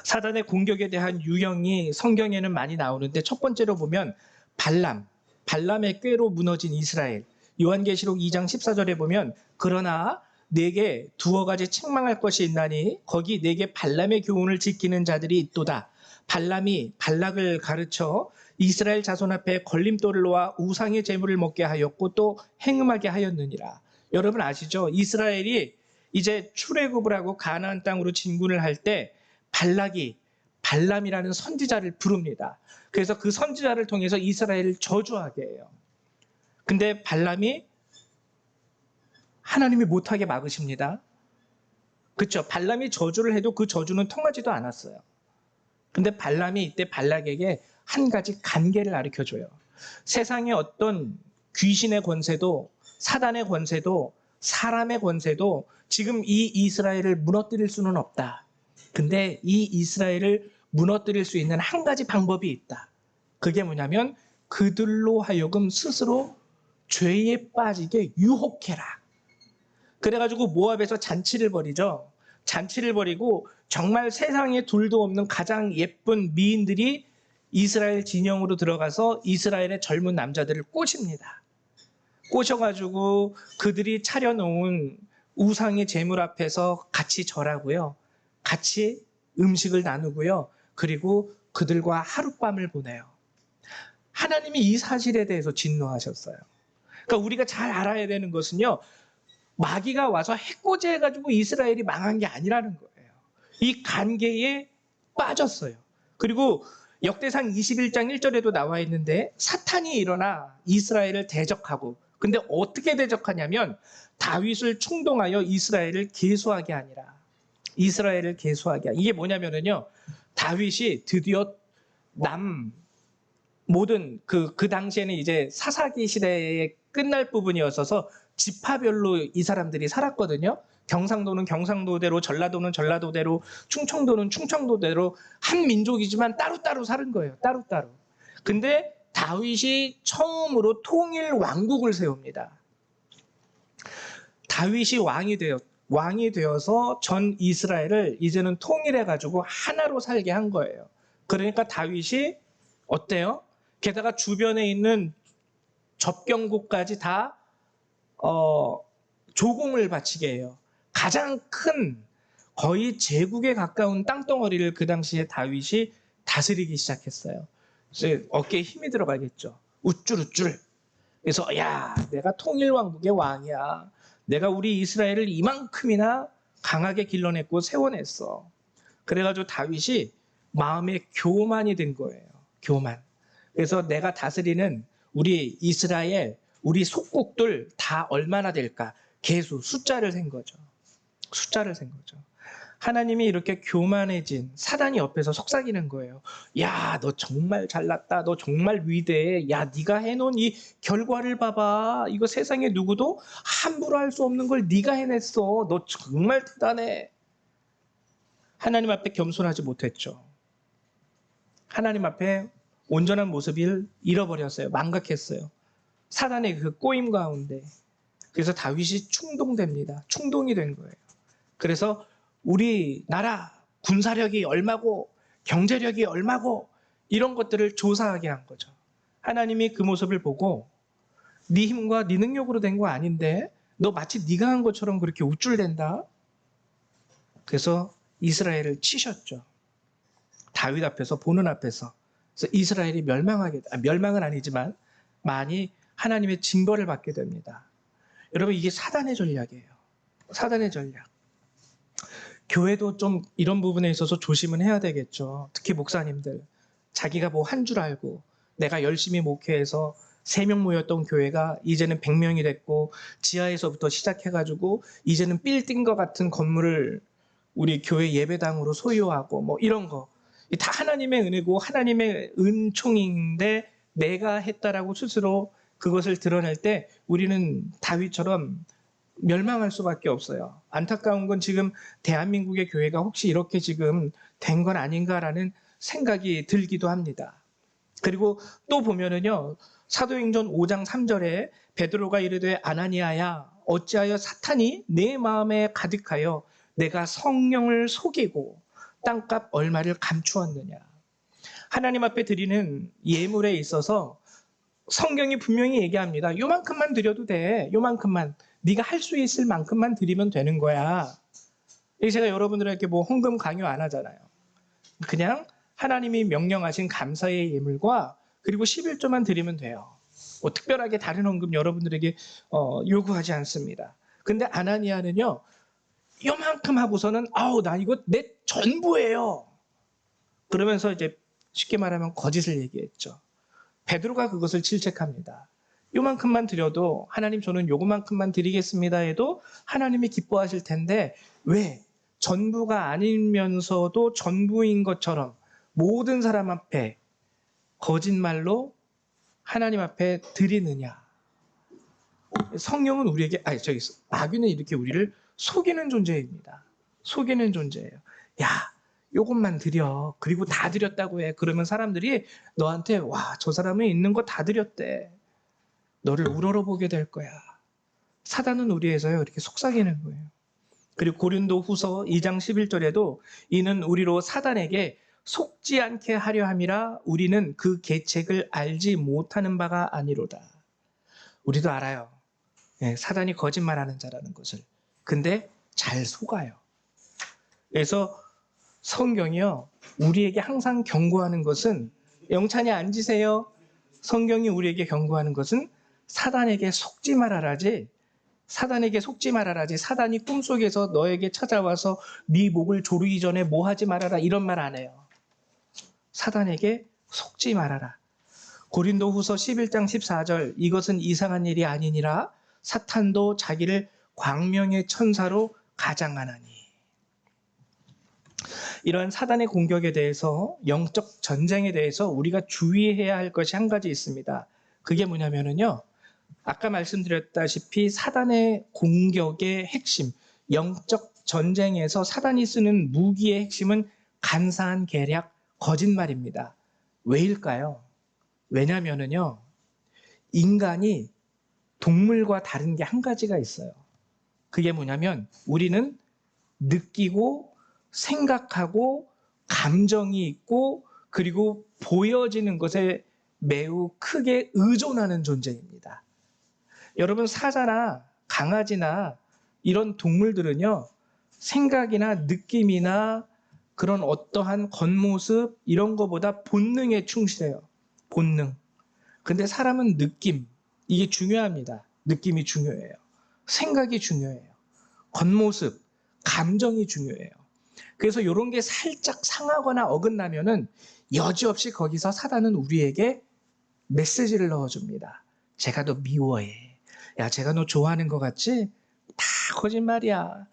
사단의 공격에 대한 유형이 성경에는 많이 나오는데, 첫 번째로 보면 발람의 꾀로 무너진 이스라엘. 요한계시록 2장 14절에 보면 그러나 내게 두어 가지 책망할 것이 있나니 거기 내게 발람의 교훈을 지키는 자들이 있도다. 발람이 발락을 가르쳐 이스라엘 자손 앞에 걸림돌을 놓아 우상의 제물을 먹게 하였고 또 행음하게 하였느니라. 여러분 아시죠? 이스라엘이 이제 출애굽을 하고 가나안 땅으로 진군을 할 때 발락이 발람이라는 선지자를 부릅니다. 그래서 그 선지자를 통해서 이스라엘을 저주하게 해요. 근데 발람이 하나님이 못하게 막으십니다. 그렇죠? 발람이 저주를 해도 그 저주는 통하지도 않았어요. 근데 발람이 이때 발락에게 한 가지 간계를 가르쳐줘요. 세상의 어떤 귀신의 권세도, 사단의 권세도, 사람의 권세도 지금 이 이스라엘을 무너뜨릴 수는 없다. 근데 이 이스라엘을 무너뜨릴 수 있는 한 가지 방법이 있다. 그게 뭐냐면 그들로 하여금 스스로 죄에 빠지게 유혹해라. 그래가지고 모압에서 잔치를 벌이죠. 잔치를 벌이고 정말 세상에 둘도 없는 가장 예쁜 미인들이 이스라엘 진영으로 들어가서 이스라엘의 젊은 남자들을 꼬십니다. 꼬셔가지고 그들이 차려놓은 우상의 제물 앞에서 같이 절하고요. 같이 음식을 나누고요. 그리고 그들과 하룻밤을 보내요. 하나님이 이 사실에 대해서 진노하셨어요. 그러니까 우리가 잘 알아야 되는 것은요. 마귀가 와서 해코지해가지고 이스라엘이 망한 게 아니라는 거예요. 이 관계에 빠졌어요. 그리고 역대상 21장 1절에도 나와 있는데 사탄이 일어나 이스라엘을 대적하고, 근데 어떻게 대적하냐면 다윗을 충동하여 이스라엘을 계수하게 하니라. 이스라엘을 계수하게 하니라. 이게 뭐냐면요. 다윗이 드디어 모든 그 당시에는 이제 사사기 시대의 끝날 부분이었어서 지파별로 이 사람들이 살았거든요. 경상도는 경상도대로, 전라도는 전라도대로, 충청도는 충청도대로 한 민족이지만 따로따로 사는 거예요. 따로따로. 근데 다윗이 처음으로 통일 왕국을 세웁니다. 다윗이 왕이 되어서 전 이스라엘을 이제는 통일해가지고 하나로 살게 한 거예요. 그러니까 다윗이 어때요? 게다가 주변에 있는 접경국까지 다 조공을 바치게 해요. 가장 큰 거의 제국에 가까운 땅덩어리를 그 당시에 다윗이 다스리기 시작했어요. 그래서 어깨에 힘이 들어가겠죠. 우쭐우쭐. 그래서 야, 내가 통일왕국의 왕이야. 내가 우리 이스라엘을 이만큼이나 강하게 길러냈고 세워냈어. 그래가지고 다윗이 마음에 교만이 된 거예요. 교만. 그래서 내가 다스리는 우리 이스라엘, 우리 속국들 다 얼마나 될까? 계수, 숫자를 센 거죠. 숫자를 센 거죠. 하나님이 이렇게 교만해진 사단이 옆에서 속삭이는 거예요. 야, 너 정말 잘났다. 너 정말 위대해. 야, 네가 해놓은 이 결과를 봐봐. 이거 세상에 누구도 함부로 할 수 없는 걸 네가 해냈어. 너 정말 대단해. 하나님 앞에 겸손하지 못했죠. 하나님 앞에 온전한 모습을 잃어버렸어요. 망각했어요. 사단의 그 꼬임 가운데. 그래서 다윗이 충동됩니다. 충동이 된 거예요. 그래서 우리나라 군사력이 얼마고 경제력이 얼마고 이런 것들을 조사하게 한 거죠. 하나님이 그 모습을 보고 네 힘과 네 능력으로 된 거 아닌데 너 마치 네가 한 것처럼 그렇게 우쭐댄다. 그래서 이스라엘을 치셨죠. 다윗 앞에서, 보는 앞에서. 그래서 이스라엘이 멸망은 아니지만 많이 하나님의 징벌을 받게 됩니다. 여러분, 이게 사단의 전략이에요. 사단의 전략. 교회도 좀 이런 부분에 있어서 조심은 해야 되겠죠. 특히 목사님들. 자기가 뭐 한 줄 알고 내가 열심히 목회해서 3명 모였던 교회가 이제는 100명이 됐고 지하에서부터 시작해가지고 이제는 빌딩과 같은 건물을 우리 교회 예배당으로 소유하고 뭐 이런 거. 다 하나님의 은혜고 하나님의 은총인데 내가 했다라고 스스로 그것을 드러낼 때 우리는 다윗처럼 멸망할 수밖에 없어요. 안타까운 건 지금 대한민국의 교회가 혹시 이렇게 지금 된 건 아닌가라는 생각이 들기도 합니다. 그리고 또 보면은요, 사도행전 5장 3절에 베드로가 이르되 아나니아야 어찌하여 사탄이 내 마음에 가득하여 내가 성령을 속이고 땅값 얼마를 감추었느냐. 하나님 앞에 드리는 예물에 있어서 성경이 분명히 얘기합니다. 요만큼만 드려도 돼. 요만큼만. 네가 할 수 있을 만큼만 드리면 되는 거야. 제가 여러분들에게 뭐 헌금 강요 안 하잖아요. 그냥 하나님이 명령하신 감사의 예물과 그리고 11조만 드리면 돼요. 뭐 특별하게 다른 헌금 여러분들에게 요구하지 않습니다. 근데 아나니아는요, 요만큼 하고서는 아우 나 이거 내 전부예요. 그러면서 이제 쉽게 말하면 거짓을 얘기했죠. 베드로가 그것을 질책합니다. 요만큼만 드려도 하나님 저는 요만큼만 드리겠습니다 해도 하나님이 기뻐하실 텐데 왜 전부가 아니면서도 전부인 것처럼 모든 사람 앞에 거짓말로 하나님 앞에 드리느냐. 성령은 우리에게 마귀는 이렇게 우리를 속이는 존재입니다. 속이는 존재예요. 야, 요것만 드려. 그리고 다 드렸다고 해. 그러면 사람들이 너한테 와, 저 사람은 있는 거 다 드렸대. 너를 우러러보게 될 거야. 사단은 우리에서요 이렇게 속삭이는 거예요. 그리고 고린도 후서 2장 11절에도 이는 우리로 사단에게 속지 않게 하려 함이라 우리는 그 계책을 알지 못하는 바가 아니로다. 우리도 알아요. 사단이 거짓말하는 자라는 것을. 근데 잘 속아요. 그래서 성경이요 우리에게 항상 경고하는 것은 영찬이 앉으세요. 성경이 우리에게 경고하는 것은 사단에게 속지 말아라지. 사단에게 속지 말아라지. 사단이 꿈속에서 너에게 찾아와서 네 목을 조르기 전에 뭐 하지 말아라 이런 말 안 해요. 사단에게 속지 말아라. 고린도 후서 11장 14절 이것은 이상한 일이 아니니라 사탄도 자기를 광명의 천사로 가장하나니. 이러한 사단의 공격에 대해서 영적 전쟁에 대해서 우리가 주의해야 할 것이 한 가지 있습니다. 그게 뭐냐면은요. 아까 말씀드렸다시피 사단의 공격의 핵심, 영적 전쟁에서 사단이 쓰는 무기의 핵심은 간사한 계략, 거짓말입니다. 왜일까요? 왜냐면은요. 인간이 동물과 다른 게 한 가지가 있어요. 그게 뭐냐면 우리는 느끼고 생각하고 감정이 있고 그리고 보여지는 것에 매우 크게 의존하는 존재입니다. 여러분 사자나 강아지나 이런 동물들은요 생각이나 느낌이나 그런 어떠한 겉모습 이런 거보다 본능에 충실해요. 본능. 근데 사람은 느낌 이게 중요합니다. 느낌이 중요해요. 생각이 중요해요. 겉모습, 감정이 중요해요. 그래서 이런 게 살짝 상하거나 어긋나면은 여지없이 거기서 사단은 우리에게 메시지를 넣어줍니다. 제가 너 미워해. 야, 제가 너 좋아하는 것 같지? 다 거짓말이야.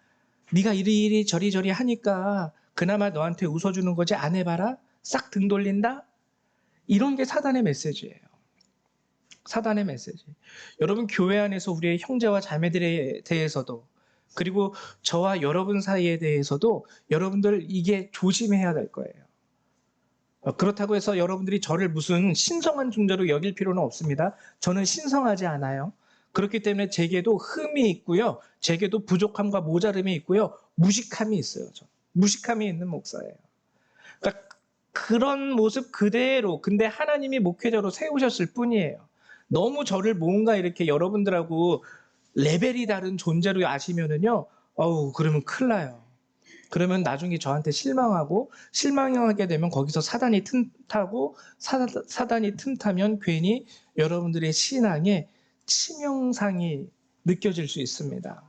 네가 이리이리 저리저리 하니까 그나마 너한테 웃어주는 거지 안 해봐라? 싹 등 돌린다? 이런 게 사단의 메시지예요. 사단의 메시지. 여러분 교회 안에서 우리의 형제와 자매들에 대해서도 그리고 저와 여러분 사이에 대해서도 여러분들 이게 조심해야 될 거예요. 그렇다고 해서 여러분들이 저를 무슨 신성한 존재로 여길 필요는 없습니다. 저는 신성하지 않아요. 그렇기 때문에 제게도 흠이 있고요. 제게도 부족함과 모자름이 있고요. 무식함이 있어요. 무식함이 있는 목사예요. 그러니까 그런 모습 그대로 근데 하나님이 목회자로 세우셨을 뿐이에요. 너무 저를 뭔가 이렇게 여러분들하고 레벨이 다른 존재로 아시면은요. 그러면 큰일 나요. 그러면 나중에 저한테 실망하게 되면 거기서 사단이 틈타고 사단이 틈타면 괜히 여러분들의 신앙에 치명상이 느껴질 수 있습니다.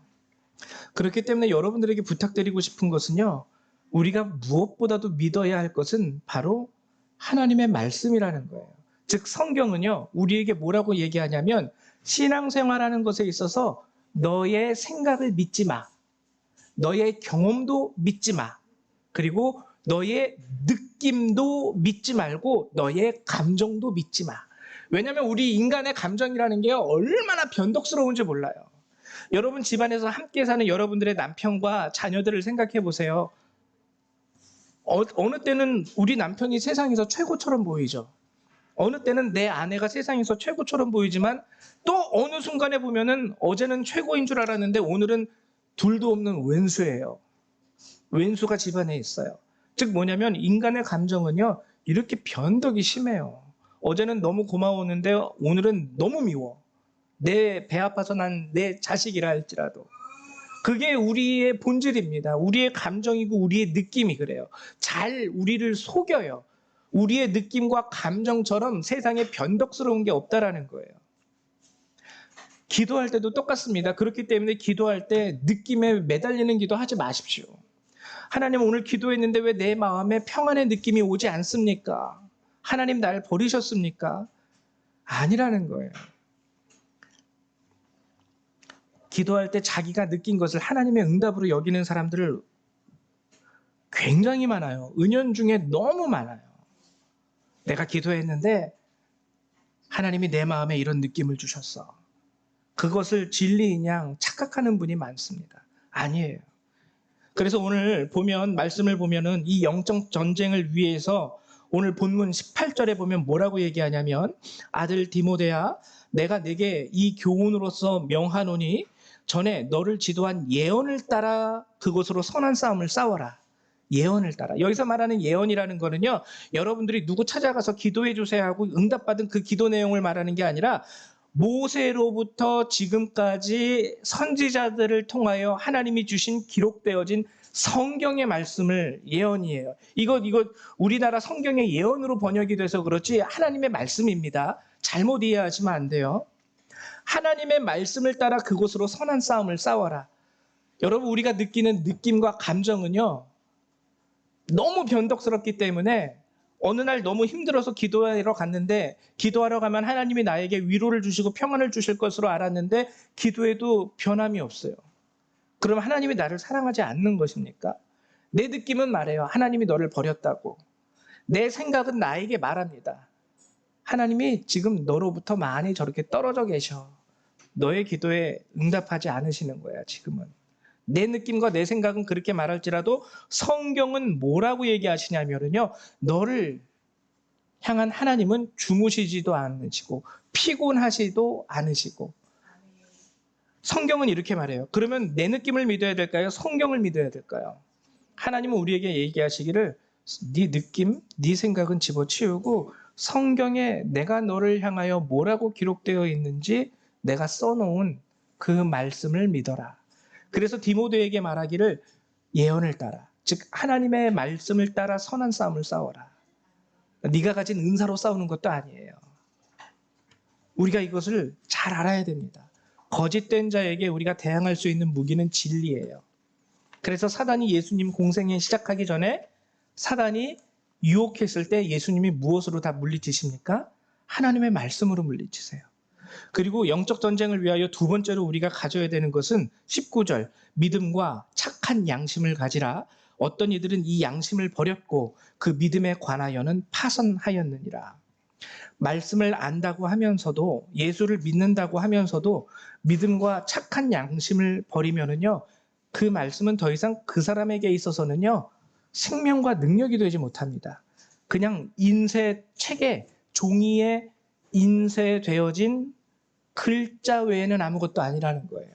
그렇기 때문에 여러분들에게 부탁드리고 싶은 것은요. 우리가 무엇보다도 믿어야 할 것은 바로 하나님의 말씀이라는 거예요. 즉 성경은요. 우리에게 뭐라고 얘기하냐면 신앙생활하는 것에 있어서 너의 생각을 믿지 마. 너의 경험도 믿지 마. 그리고 너의 느낌도 믿지 말고 너의 감정도 믿지 마. 왜냐하면 우리 인간의 감정이라는 게 얼마나 변덕스러운지 몰라요. 여러분 집안에서 함께 사는 여러분들의 남편과 자녀들을 생각해 보세요. 어느 때는 우리 남편이 세상에서 최고처럼 보이죠. 어느 때는 내 아내가 세상에서 최고처럼 보이지만 또 어느 순간에 보면은 어제는 최고인 줄 알았는데 오늘은 둘도 없는 왼수예요. 왼수가 집안에 있어요. 즉 뭐냐면 인간의 감정은요, 이렇게 변덕이 심해요. 어제는 너무 고마웠는데 오늘은 너무 미워. 내 배 아파서 난 내 자식이라 할지라도. 그게 우리의 본질입니다. 우리의 감정이고 우리의 느낌이 그래요. 잘 우리를 속여요. 우리의 느낌과 감정처럼 세상에 변덕스러운 게 없다라는 거예요. 기도할 때도 똑같습니다. 그렇기 때문에 기도할 때 느낌에 매달리는 기도 하지 마십시오. 하나님, 오늘 기도했는데 왜 내 마음에 평안의 느낌이 오지 않습니까? 하나님, 날 버리셨습니까? 아니라는 거예요. 기도할 때 자기가 느낀 것을 하나님의 응답으로 여기는 사람들을 굉장히 많아요. 은연중에 너무 많아요. 내가 기도했는데 하나님이 내 마음에 이런 느낌을 주셨어. 그것을 진리인 양 착각하는 분이 많습니다. 아니에요. 그래서 오늘 보면, 말씀을 보면은 이 영적 전쟁을 위해서 오늘 본문 18절에 보면 뭐라고 얘기하냐면, 아들 디모데야, 내가 내게 이 교훈으로서 명하노니 전에 너를 지도한 예언을 따라 그곳으로 선한 싸움을 싸워라. 예언을 따라. 여기서 말하는 예언이라는 거는요, 여러분들이 누구 찾아가서 기도해 주세요 하고 응답받은 그 기도 내용을 말하는 게 아니라 모세로부터 지금까지 선지자들을 통하여 하나님이 주신 기록되어진 성경의 말씀을 예언이에요. 이거 우리나라 성경의 예언으로 번역이 돼서 그렇지 하나님의 말씀입니다. 잘못 이해하시면 안 돼요. 하나님의 말씀을 따라 그곳으로 선한 싸움을 싸워라. 여러분, 우리가 느끼는 느낌과 감정은요, 너무 변덕스럽기 때문에 어느 날 너무 힘들어서 기도하러 갔는데, 기도하러 가면 하나님이 나에게 위로를 주시고 평안을 주실 것으로 알았는데 기도해도 변함이 없어요. 그럼 하나님이 나를 사랑하지 않는 것입니까? 내 느낌은 말해요. 하나님이 너를 버렸다고. 내 생각은 나에게 말합니다. 하나님이 지금 너로부터 많이 저렇게 떨어져 계셔. 너의 기도에 응답하지 않으시는 거야, 지금은. 내 느낌과 내 생각은 그렇게 말할지라도 성경은 뭐라고 얘기하시냐면요, 너를 향한 하나님은 주무시지도 않으시고 피곤하지도 않으시고. 성경은 이렇게 말해요. 그러면 내 느낌을 믿어야 될까요? 성경을 믿어야 될까요? 하나님은 우리에게 얘기하시기를 네 느낌, 네 생각은 집어치우고 성경에 내가 너를 향하여 뭐라고 기록되어 있는지 내가 써놓은 그 말씀을 믿어라. 그래서 디모데에게 말하기를 예언을 따라, 즉 하나님의 말씀을 따라 선한 싸움을 싸워라. 네가 가진 은사로 싸우는 것도 아니에요. 우리가 이것을 잘 알아야 됩니다. 거짓된 자에게 우리가 대항할 수 있는 무기는 진리예요. 그래서 사단이 예수님 공생애 시작하기 전에 사단이 유혹했을 때 예수님이 무엇으로 다 물리치십니까? 하나님의 말씀으로 물리치세요. 그리고 영적 전쟁을 위하여 두 번째로 우리가 가져야 되는 것은 19절, 믿음과 착한 양심을 가지라. 어떤 이들은 이 양심을 버렸고 그 믿음에 관하여는 파선하였느니라. 말씀을 안다고 하면서도, 예수를 믿는다고 하면서도 믿음과 착한 양심을 버리면은요, 그 말씀은 더 이상 그 사람에게 있어서는요, 생명과 능력이 되지 못합니다. 그냥 인쇄 책에, 종이에 인쇄되어진 글자 외에는 아무것도 아니라는 거예요.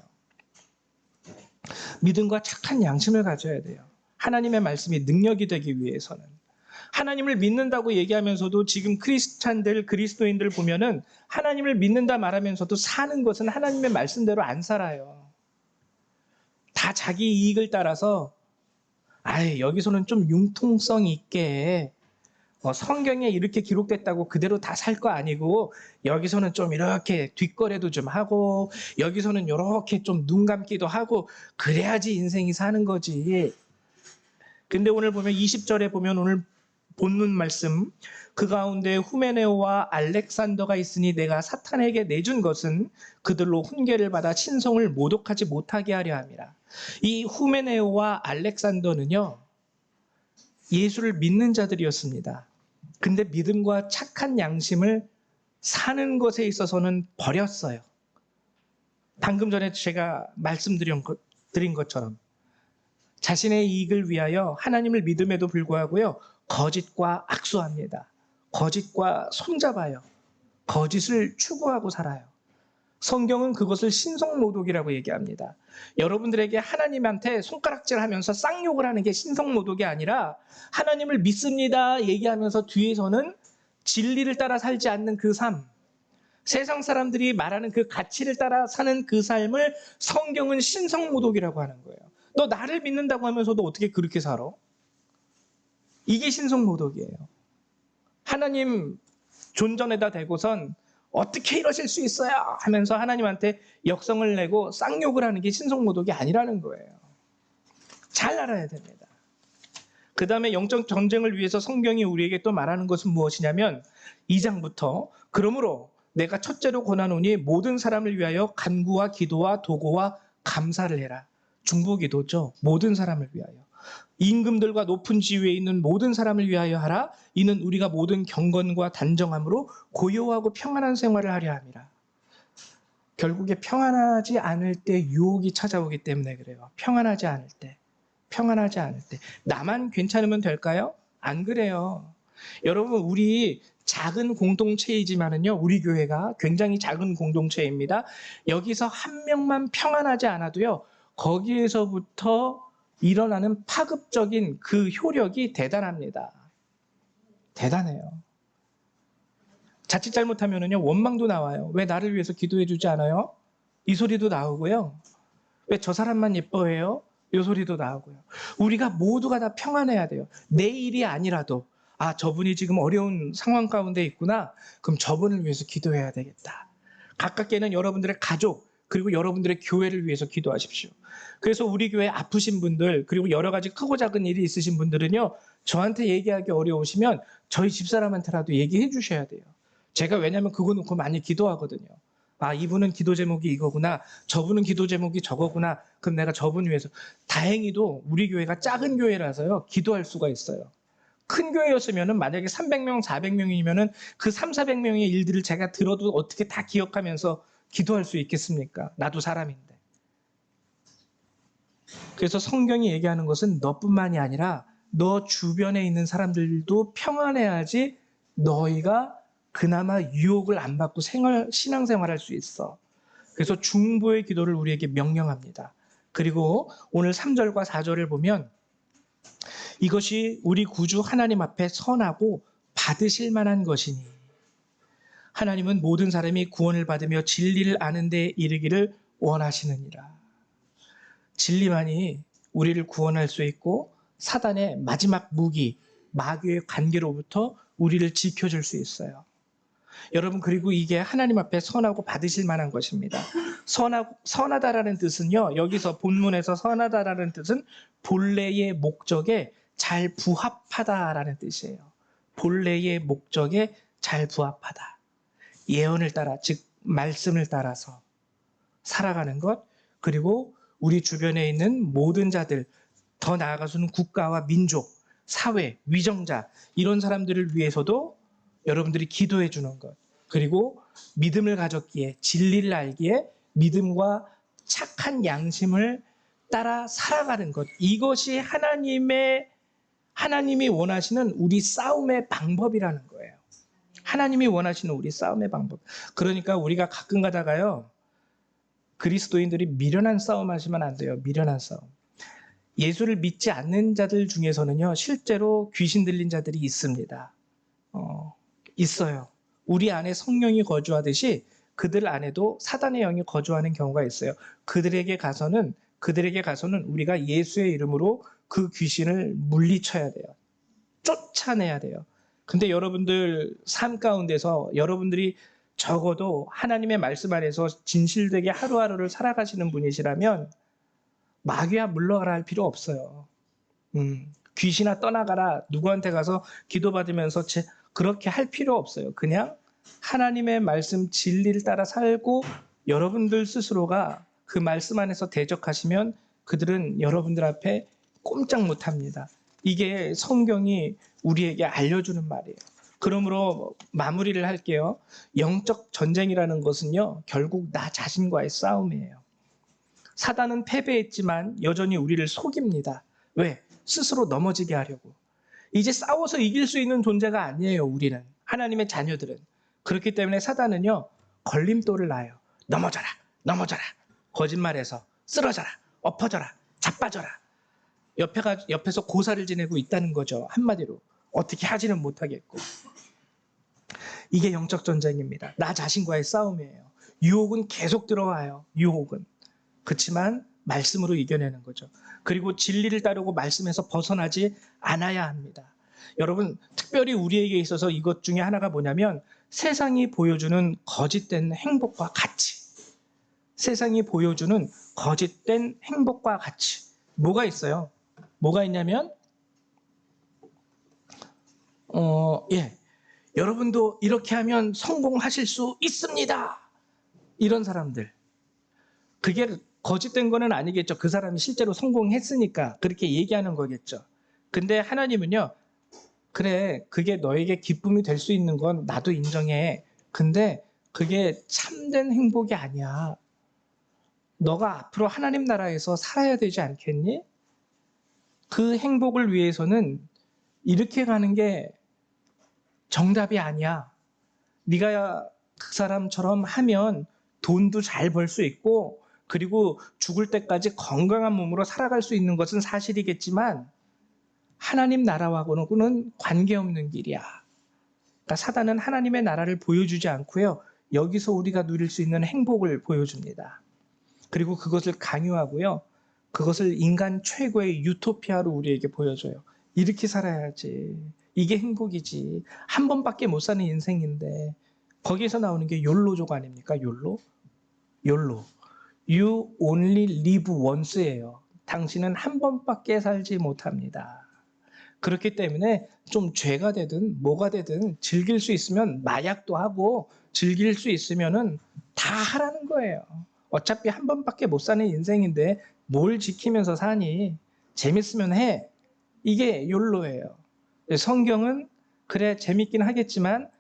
믿음과 착한 양심을 가져야 돼요. 하나님의 말씀이 능력이 되기 위해서는. 하나님을 믿는다고 얘기하면서도 지금 크리스찬들, 그리스도인들 보면은 하나님을 믿는다 말하면서도 사는 것은 하나님의 말씀대로 안 살아요. 다 자기 이익을 따라서 여기서는 좀 융통성 있게 성경에 이렇게 기록됐다고 그대로 다 살 거 아니고 여기서는 좀 이렇게 뒷거래도 좀 하고 여기서는 이렇게 좀 눈 감기도 하고 그래야지 인생이 사는 거지. 근데 오늘 보면 20절에 보면 오늘 본문 말씀, 그 가운데 후메네오와 알렉산더가 있으니 내가 사탄에게 내준 것은 그들로 훈계를 받아 신성을 모독하지 못하게 하려 함이라. 이 후메네오와 알렉산더는요, 예수를 믿는 자들이었습니다. 근데 믿음과 착한 양심을 사는 것에 있어서는 버렸어요. 방금 전에 제가 드린 것처럼 자신의 이익을 위하여 하나님을 믿음에도 불구하고요, 거짓과 악수합니다. 거짓과 손잡아요. 거짓을 추구하고 살아요. 성경은 그것을 신성모독이라고 얘기합니다. 여러분들에게 하나님한테 손가락질하면서 쌍욕을 하는 게 신성모독이 아니라 하나님을 믿습니다 얘기하면서 뒤에서는 진리를 따라 살지 않는 그 삶, 세상 사람들이 말하는 그 가치를 따라 사는 그 삶을 성경은 신성모독이라고 하는 거예요. 너 나를 믿는다고 하면서도 어떻게 그렇게 살아? 이게 신성모독이에요. 하나님 존전에다 대고선 어떻게 이러실 수 있어요? 하면서 하나님한테 역성을 내고 쌍욕을 하는 게 신성모독이 아니라는 거예요. 잘 알아야 됩니다. 그 다음에 영적 전쟁을 위해서 성경이 우리에게 또 말하는 것은 무엇이냐면 2장부터 그러므로 내가 첫째로 권하노니 모든 사람을 위하여 간구와 기도와 도고와 감사를 해라. 중보기도죠. 모든 사람을 위하여. 임금들과 높은 지위에 있는 모든 사람을 위하여 하라. 이는 우리가 모든 경건과 단정함으로 고요하고 평안한 생활을 하려 함이라. 결국에 평안하지 않을 때 유혹이 찾아오기 때문에 그래요. 평안하지 않을 때. 나만 괜찮으면 될까요? 안 그래요. 여러분, 우리 작은 공동체이지만은요, 우리 교회가 굉장히 작은 공동체입니다. 여기서 한 명만 평안하지 않아도요, 거기에서부터 일어나는 파급적인 그 효력이 대단합니다. 대단해요. 자칫 잘못하면은요, 원망도 나와요. 왜 나를 위해서 기도해 주지 않아요? 이 소리도 나오고요. 왜 저 사람만 예뻐해요? 이 소리도 나오고요. 우리가 모두가 다 평안해야 돼요. 내 일이 아니라도, 아, 저분이 지금 어려운 상황 가운데 있구나. 그럼 저분을 위해서 기도해야 되겠다. 가깝게는 여러분들의 가족, 그리고 여러분들의 교회를 위해서 기도하십시오. 그래서 우리 교회 아프신 분들, 그리고 여러 가지 크고 작은 일이 있으신 분들은요, 저한테 얘기하기 어려우시면 저희 집사람한테라도 얘기해 주셔야 돼요. 제가 왜냐면 그거 놓고 많이 기도하거든요. 아, 이분은 기도 제목이 이거구나, 저분은 기도 제목이 저거구나. 그럼 내가 저분 위해서. 다행히도 우리 교회가 작은 교회라서요, 기도할 수가 있어요. 큰 교회였으면은 만약에 300명, 400명이면은 그 3, 400명의 일들을 제가 들어도 어떻게 다 기억하면서 기도할 수 있겠습니까? 나도 사람인데. 그래서 성경이 얘기하는 것은 너뿐만이 아니라 너 주변에 있는 사람들도 평안해야지 너희가 그나마 유혹을 안 받고 신앙생활할 수 있어. 그래서 중보의 기도를 우리에게 명령합니다. 그리고 오늘 3절과 4절을 보면 이것이 우리 구주 하나님 앞에 선하고 받으실 만한 것이니 하나님은 모든 사람이 구원을 받으며 진리를 아는 데 이르기를 원하시느니라. 진리만이 우리를 구원할 수 있고 사단의 마지막 무기, 마귀의 관계로부터 우리를 지켜줄 수 있어요. 여러분, 그리고 이게 하나님 앞에 선하고 받으실 만한 것입니다. 선하다라는 뜻은요, 여기서 본문에서 선하다라는 뜻은 본래의 목적에 잘 부합하다라는 뜻이에요. 본래의 목적에 잘 부합하다. 예언을 따라, 즉 말씀을 따라서 살아가는 것, 그리고 우리 주변에 있는 모든 자들, 더 나아가서는 국가와 민족, 사회, 위정자, 이런 사람들을 위해서도 여러분들이 기도해 주는 것, 그리고 믿음을 가졌기에, 진리를 알기에 믿음과 착한 양심을 따라 살아가는 것, 이것이 하나님이 원하시는 우리 싸움의 방법이라는 거예요. 하나님이 원하시는 우리 싸움의 방법. 그러니까 우리가 가끔 가다가요, 그리스도인들이 미련한 싸움 하시면 안 돼요. 미련한 싸움. 예수를 믿지 않는 자들 중에서는요, 실제로 귀신 들린 자들이 있습니다. 있어요. 우리 안에 성령이 거주하듯이 그들 안에도 사단의 영이 거주하는 경우가 있어요. 그들에게 가서는 우리가 예수의 이름으로 그 귀신을 물리쳐야 돼요. 쫓아내야 돼요. 근데 여러분들 삶 가운데서 여러분들이 적어도 하나님의 말씀 안에서 진실되게 하루하루를 살아가시는 분이시라면 마귀야 물러가라 할 필요 없어요. 귀신아 떠나가라, 누구한테 가서 기도받으면서 그렇게 할 필요 없어요. 그냥 하나님의 말씀 진리를 따라 살고 여러분들 스스로가 그 말씀 안에서 대적하시면 그들은 여러분들 앞에 꼼짝 못합니다. 이게 성경이 우리에게 알려주는 말이에요. 그러므로 마무리를 할게요. 영적 전쟁이라는 것은요, 결국 나 자신과의 싸움이에요. 사단은 패배했지만 여전히 우리를 속입니다. 왜? 스스로 넘어지게 하려고. 이제 싸워서 이길 수 있는 존재가 아니에요, 우리는. 하나님의 자녀들은. 그렇기 때문에 사단은요, 걸림돌을 놔요. 넘어져라, 넘어져라. 거짓말해서 쓰러져라, 엎어져라, 자빠져라. 옆에서 고사를 지내고 있다는 거죠. 한마디로. 어떻게 하지는 못하겠고. 이게 영적 전쟁입니다. 나 자신과의 싸움이에요. 유혹은 계속 들어와요. 유혹은. 그렇지만 말씀으로 이겨내는 거죠. 그리고 진리를 따르고 말씀에서 벗어나지 않아야 합니다. 여러분, 특별히 우리에게 있어서 이것 중에 하나가 뭐냐면 세상이 보여주는 거짓된 행복과 가치. 세상이 보여주는 거짓된 행복과 가치. 뭐가 있어요? 뭐가 있냐면 여러분도 이렇게 하면 성공하실 수 있습니다. 이런 사람들. 그게 거짓된 거는 아니겠죠. 그 사람이 실제로 성공했으니까 그렇게 얘기하는 거겠죠. 근데 하나님은요, 그래, 그게 너에게 기쁨이 될 수 있는 건 나도 인정해. 근데 그게 참된 행복이 아니야. 너가 앞으로 하나님 나라에서 살아야 되지 않겠니? 그 행복을 위해서는 이렇게 가는 게 정답이 아니야. 네가 그 사람처럼 하면 돈도 잘 벌 수 있고, 그리고 죽을 때까지 건강한 몸으로 살아갈 수 있는 것은 사실이겠지만 하나님 나라와고는 관계없는 길이야. 그러니까 사단은 하나님의 나라를 보여주지 않고요, 여기서 우리가 누릴 수 있는 행복을 보여줍니다. 그리고 그것을 강요하고요, 그것을 인간 최고의 유토피아로 우리에게 보여줘요. 이렇게 살아야지. 이게 행복이지. 한 번밖에 못 사는 인생인데. 거기에서 나오는 게 욜로족 아닙니까? 욜로. You only live once예요. 당신은 한 번밖에 살지 못합니다. 그렇기 때문에 좀 죄가 되든 뭐가 되든 즐길 수 있으면 마약도 하고 즐길 수 있으면은 다 하라는 거예요. 어차피 한 번밖에 못 사는 인생인데 뭘 지키면서 사니? 재밌으면 해. 이게 욜로예요. 성경은 그래 재밌긴 하겠지만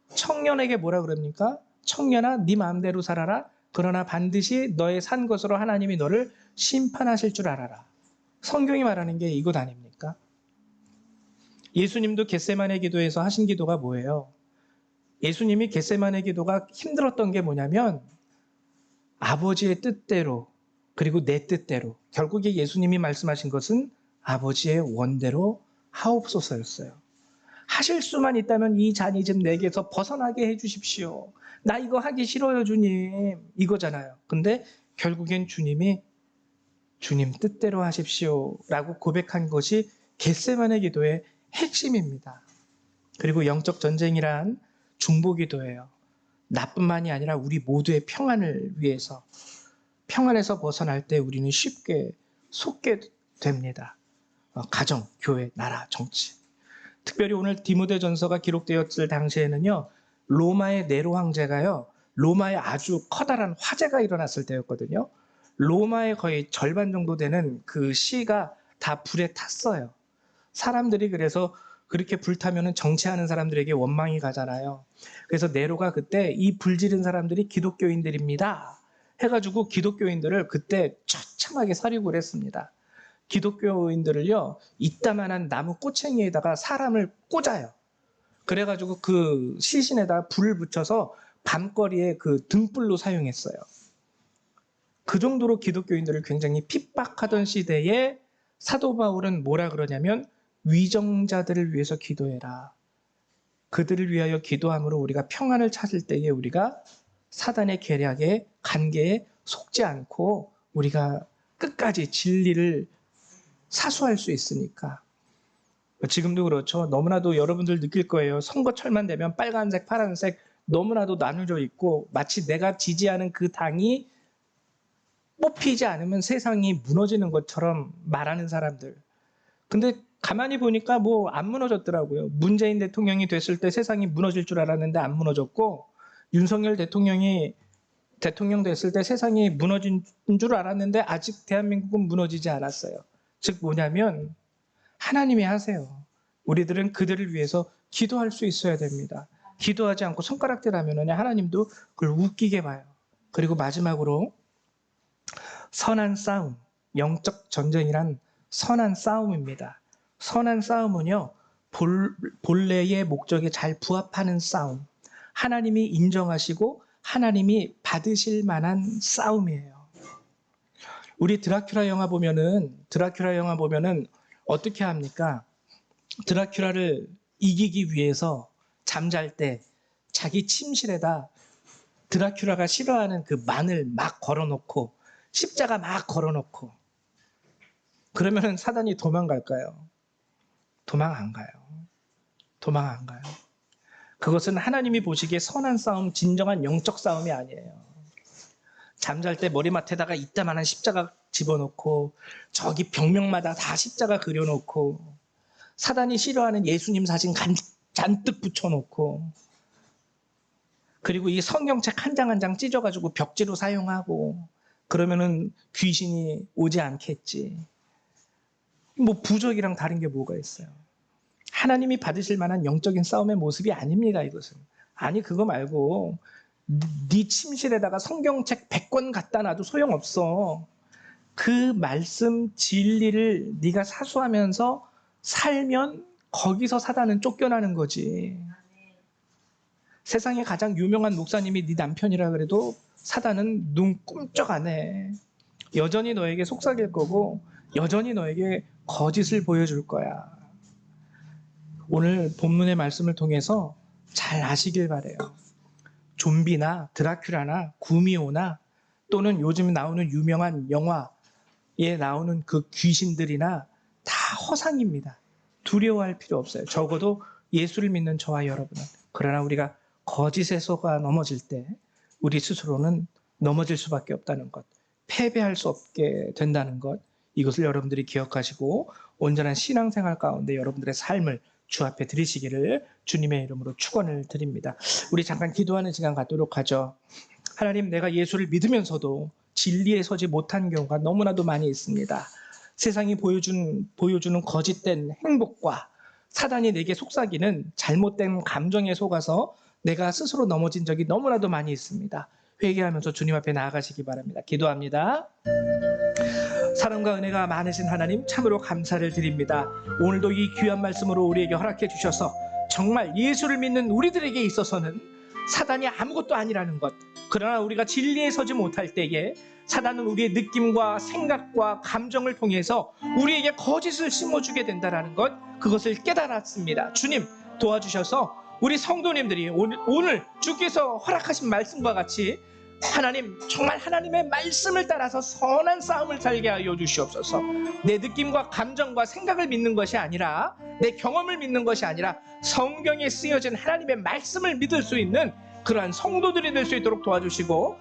청년에게 뭐라 그럽니까? 청년아 네 마음대로 살아라. 그러나 반드시 너의 산 것으로 하나님이 너를 심판하실 줄 알아라. 성경이 말하는 게 이것 아닙니까? 예수님도 겟세마네 기도에서 하신 기도가 뭐예요? 예수님이 겟세마네 기도가 힘들었던 게 뭐냐면 아버지의 뜻대로 그리고 내 뜻대로, 결국에 예수님이 말씀하신 것은 아버지의 원대로 하옵소서였어요. 하실 수만 있다면 이 잔이 좀 내게서 벗어나게 해주십시오. 나 이거 하기 싫어요 주님, 이거잖아요. 근데 결국엔 주님이 주님 뜻대로 하십시오 라고 고백한 것이 겟세마네 기도의 핵심입니다. 그리고 영적 전쟁이란 중보기도예요. 나뿐만이 아니라 우리 모두의 평안을 위해서, 평안에서 벗어날 때 우리는 쉽게 속게 됩니다. 가정, 교회, 나라, 정치. 특별히 오늘 디모데전서가 기록되었을 당시에는요, 로마의 네로 황제가요, 로마에 아주 커다란 화재가 일어났을 때였거든요. 로마의 거의 절반 정도 되는 그 시가 다 불에 탔어요. 사람들이 그래서 그렇게 불타면 정치하는 사람들에게 원망이 가잖아요. 그래서 네로가 그때 이 불지른 사람들이 기독교인들입니다 해가지고 기독교인들을 그때 처참하게 살육을 했습니다. 기독교인들을요, 이따만한 나무 꼬챙이에다가 사람을 꽂아요. 그래가지고 그 시신에다 불을 붙여서 밤거리에 그 등불로 사용했어요. 그 정도로 기독교인들을 굉장히 핍박하던 시대에 사도 바울은 뭐라 그러냐면 위정자들을 위해서 기도해라. 그들을 위하여 기도함으로 우리가 평안을 찾을 때에 우리가 사단의 계략에 관계에 속지 않고 우리가 끝까지 진리를 사수할 수 있으니까. 지금도 그렇죠. 너무나도 여러분들 느낄 거예요. 선거철만 되면 빨간색, 파란색 너무나도 나누어져 있고 마치 내가 지지하는 그 당이 뽑히지 않으면 세상이 무너지는 것처럼 말하는 사람들. 근데 가만히 보니까 뭐 안 무너졌더라고요. 문재인 대통령이 됐을 때 세상이 무너질 줄 알았는데 안 무너졌고, 윤석열 대통령이 대통령 됐을 때 세상이 무너진 줄 알았는데 아직 대한민국은 무너지지 않았어요. 즉 뭐냐면 하나님이 하세요. 우리들은 그들을 위해서 기도할 수 있어야 됩니다. 기도하지 않고 손가락질 하면 하나님도 그걸 웃기게 봐요. 그리고 마지막으로 선한 싸움, 영적 전쟁이란 선한 싸움입니다. 선한 싸움은요, 본래의 목적에 잘 부합하는 싸움, 하나님이 인정하시고 하나님이 받으실 만한 싸움이에요. 우리 드라큘라 영화 보면은 어떻게 합니까? 드라큘라를 이기기 위해서 잠잘 때 자기 침실에다 드라큘라가 싫어하는 그 마늘 막 걸어놓고 십자가 막 걸어놓고 그러면 사단이 도망갈까요? 도망 안 가요. 그것은 하나님이 보시기에 선한 싸움, 진정한 영적 싸움이 아니에요. 잠잘 때 머리맡에다가 이따만한 십자가 집어넣고 저기 벽면마다 다 십자가 그려놓고 사단이 싫어하는 예수님 사진 잔뜩 붙여놓고 그리고 이 성경책 한 장 한 장 찢어가지고 벽지로 사용하고 그러면은 귀신이 오지 않겠지. 뭐 부적이랑 다른 게 뭐가 있어요. 하나님이 받으실 만한 영적인 싸움의 모습이 아닙니다. 이것은. 아니 그거 말고 네 침실에다가 성경책 100권 갖다 놔도 소용없어. 그 말씀 진리를 네가 사수하면서 살면 거기서 사단은 쫓겨나는 거지. 세상에 가장 유명한 목사님이 네 남편이라 그래도 사단은 눈 꿈쩍 안 해. 여전히 너에게 속삭일 거고 여전히 너에게 거짓을 보여줄 거야. 오늘 본문의 말씀을 통해서 잘 아시길 바래요. 좀비나 드라큘라나 구미호나 또는 요즘 나오는 유명한 영화에 나오는 그 귀신들이나 다 허상입니다. 두려워할 필요 없어요. 적어도 예수를 믿는 저와 여러분은. 그러나 우리가 거짓에 속아 넘어질 때 우리 스스로는 넘어질 수밖에 없다는 것, 패배할 수 없게 된다는 것, 이것을 여러분들이 기억하시고 온전한 신앙생활 가운데 여러분들의 삶을 주 앞에 드리시기를 주님의 이름으로 축원을 드립니다. 우리 잠깐 기도하는 시간 갖도록 하죠. 하나님, 내가 예수를 믿으면서도 진리에 서지 못한 경우가 너무나도 많이 있습니다. 세상이 보여주는 거짓된 행복과 사단이 내게 속삭이는 잘못된 감정에 속아서 내가 스스로 넘어진 적이 너무나도 많이 있습니다. 회개하면서 주님 앞에 나아가시기 바랍니다. 기도합니다. 사랑과 은혜가 많으신 하나님, 참으로 감사를 드립니다. 오늘도 이 귀한 말씀으로 우리에게 허락해 주셔서 정말 예수를 믿는 우리들에게 있어서는 사단이 아무것도 아니라는 것, 그러나 우리가 진리에 서지 못할 때에 사단은 우리의 느낌과 생각과 감정을 통해서 우리에게 거짓을 심어주게 된다는 것, 그것을 깨달았습니다. 주님 도와주셔서 우리 성도님들이 오늘 주께서 허락하신 말씀과 같이 하나님, 정말 하나님의 말씀을 따라서 선한 싸움을 살게 하여 주시옵소서. 내 느낌과 감정과 생각을 믿는 것이 아니라, 내 경험을 믿는 것이 아니라 성경에 쓰여진 하나님의 말씀을 믿을 수 있는 그러한 성도들이 될 수 있도록 도와주시고,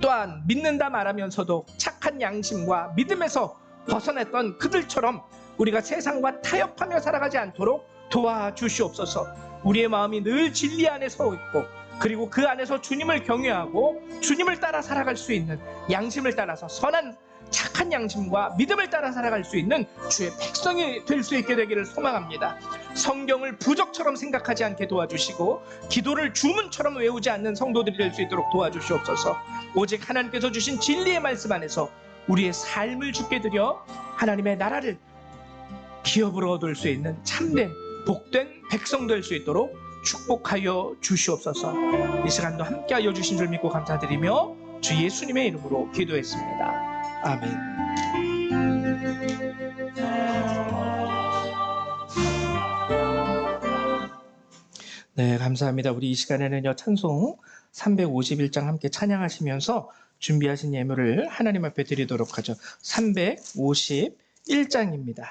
또한 믿는다 말하면서도 착한 양심과 믿음에서 벗어났던 그들처럼 우리가 세상과 타협하며 살아가지 않도록 도와주시옵소서. 우리의 마음이 늘 진리 안에 서 있고, 그리고 그 안에서 주님을 경외하고 주님을 따라 살아갈 수 있는, 양심을 따라서 선한 착한 양심과 믿음을 따라 살아갈 수 있는 주의 백성이 될 수 있게 되기를 소망합니다. 성경을 부적처럼 생각하지 않게 도와주시고 기도를 주문처럼 외우지 않는 성도들이 될 수 있도록 도와주시옵소서. 오직 하나님께서 주신 진리의 말씀 안에서 우리의 삶을 주께 드려 하나님의 나라를 기업으로 얻을 수 있는 참된 복된 백성 될 수 있도록 축복하여 주시옵소서. 이 시간도 함께하여 주신 줄 믿고 감사드리며 주 예수님의 이름으로 기도했습니다. 아멘. 네, 감사합니다. 우리 이 시간에는요, 찬송 351장 함께 찬양하시면서 준비하신 예물을 하나님 앞에 드리도록 하죠. 351장입니다.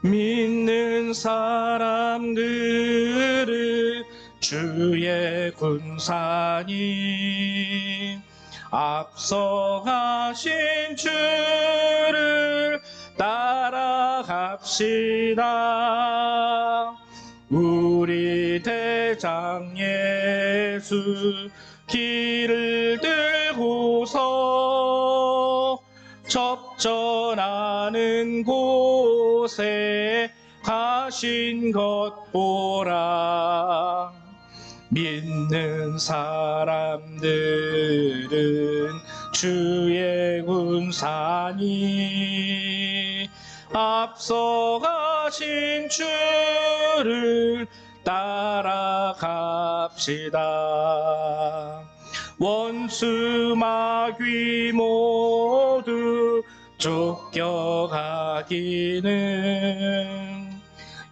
믿는 사람들은 주의 군사니 앞서가신 주를 따라갑시다. 우리 대장 예수 길을 들고서 접전하는 곳에 가신 것 보라. 믿는 사람들은 주의 군사니 앞서가신 주를 따라갑시다. 원수 마귀 모두 쫓겨가기는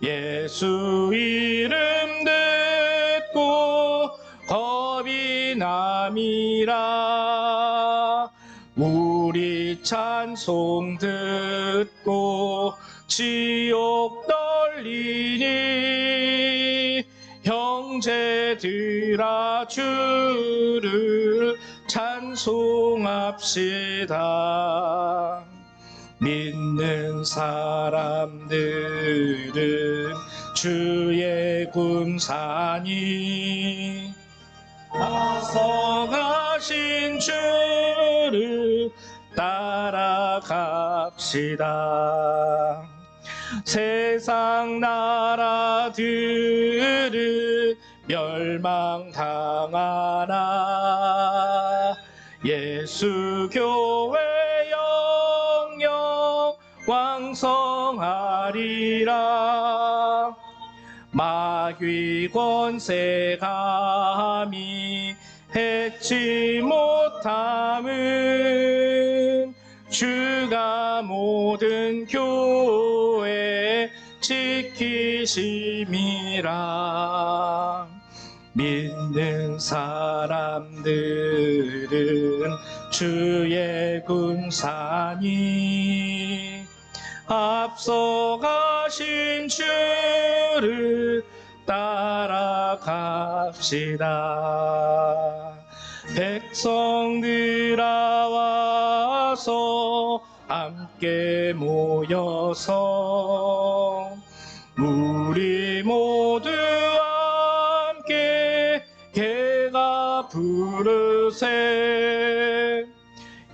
예수 이름 듣고 겁이 남이라. 우리 찬송 듣고 지옥 떨리니 형제들아 주를 찬송합시다. 믿는 사람들은 주의 군사니 앞서가신 주를 따라갑시다. 세상 나라들은 멸망당하나 예수 교회 영영 왕성하리라. 마귀 권세 감히 해치 못함은 주가 모든 교회 지키심이라. 믿는 사람들은 주의 군사니 앞서가신 주를 따라갑시다. 백성들아 와서 함께 모여서 우리 모두 함께 개가 부르세.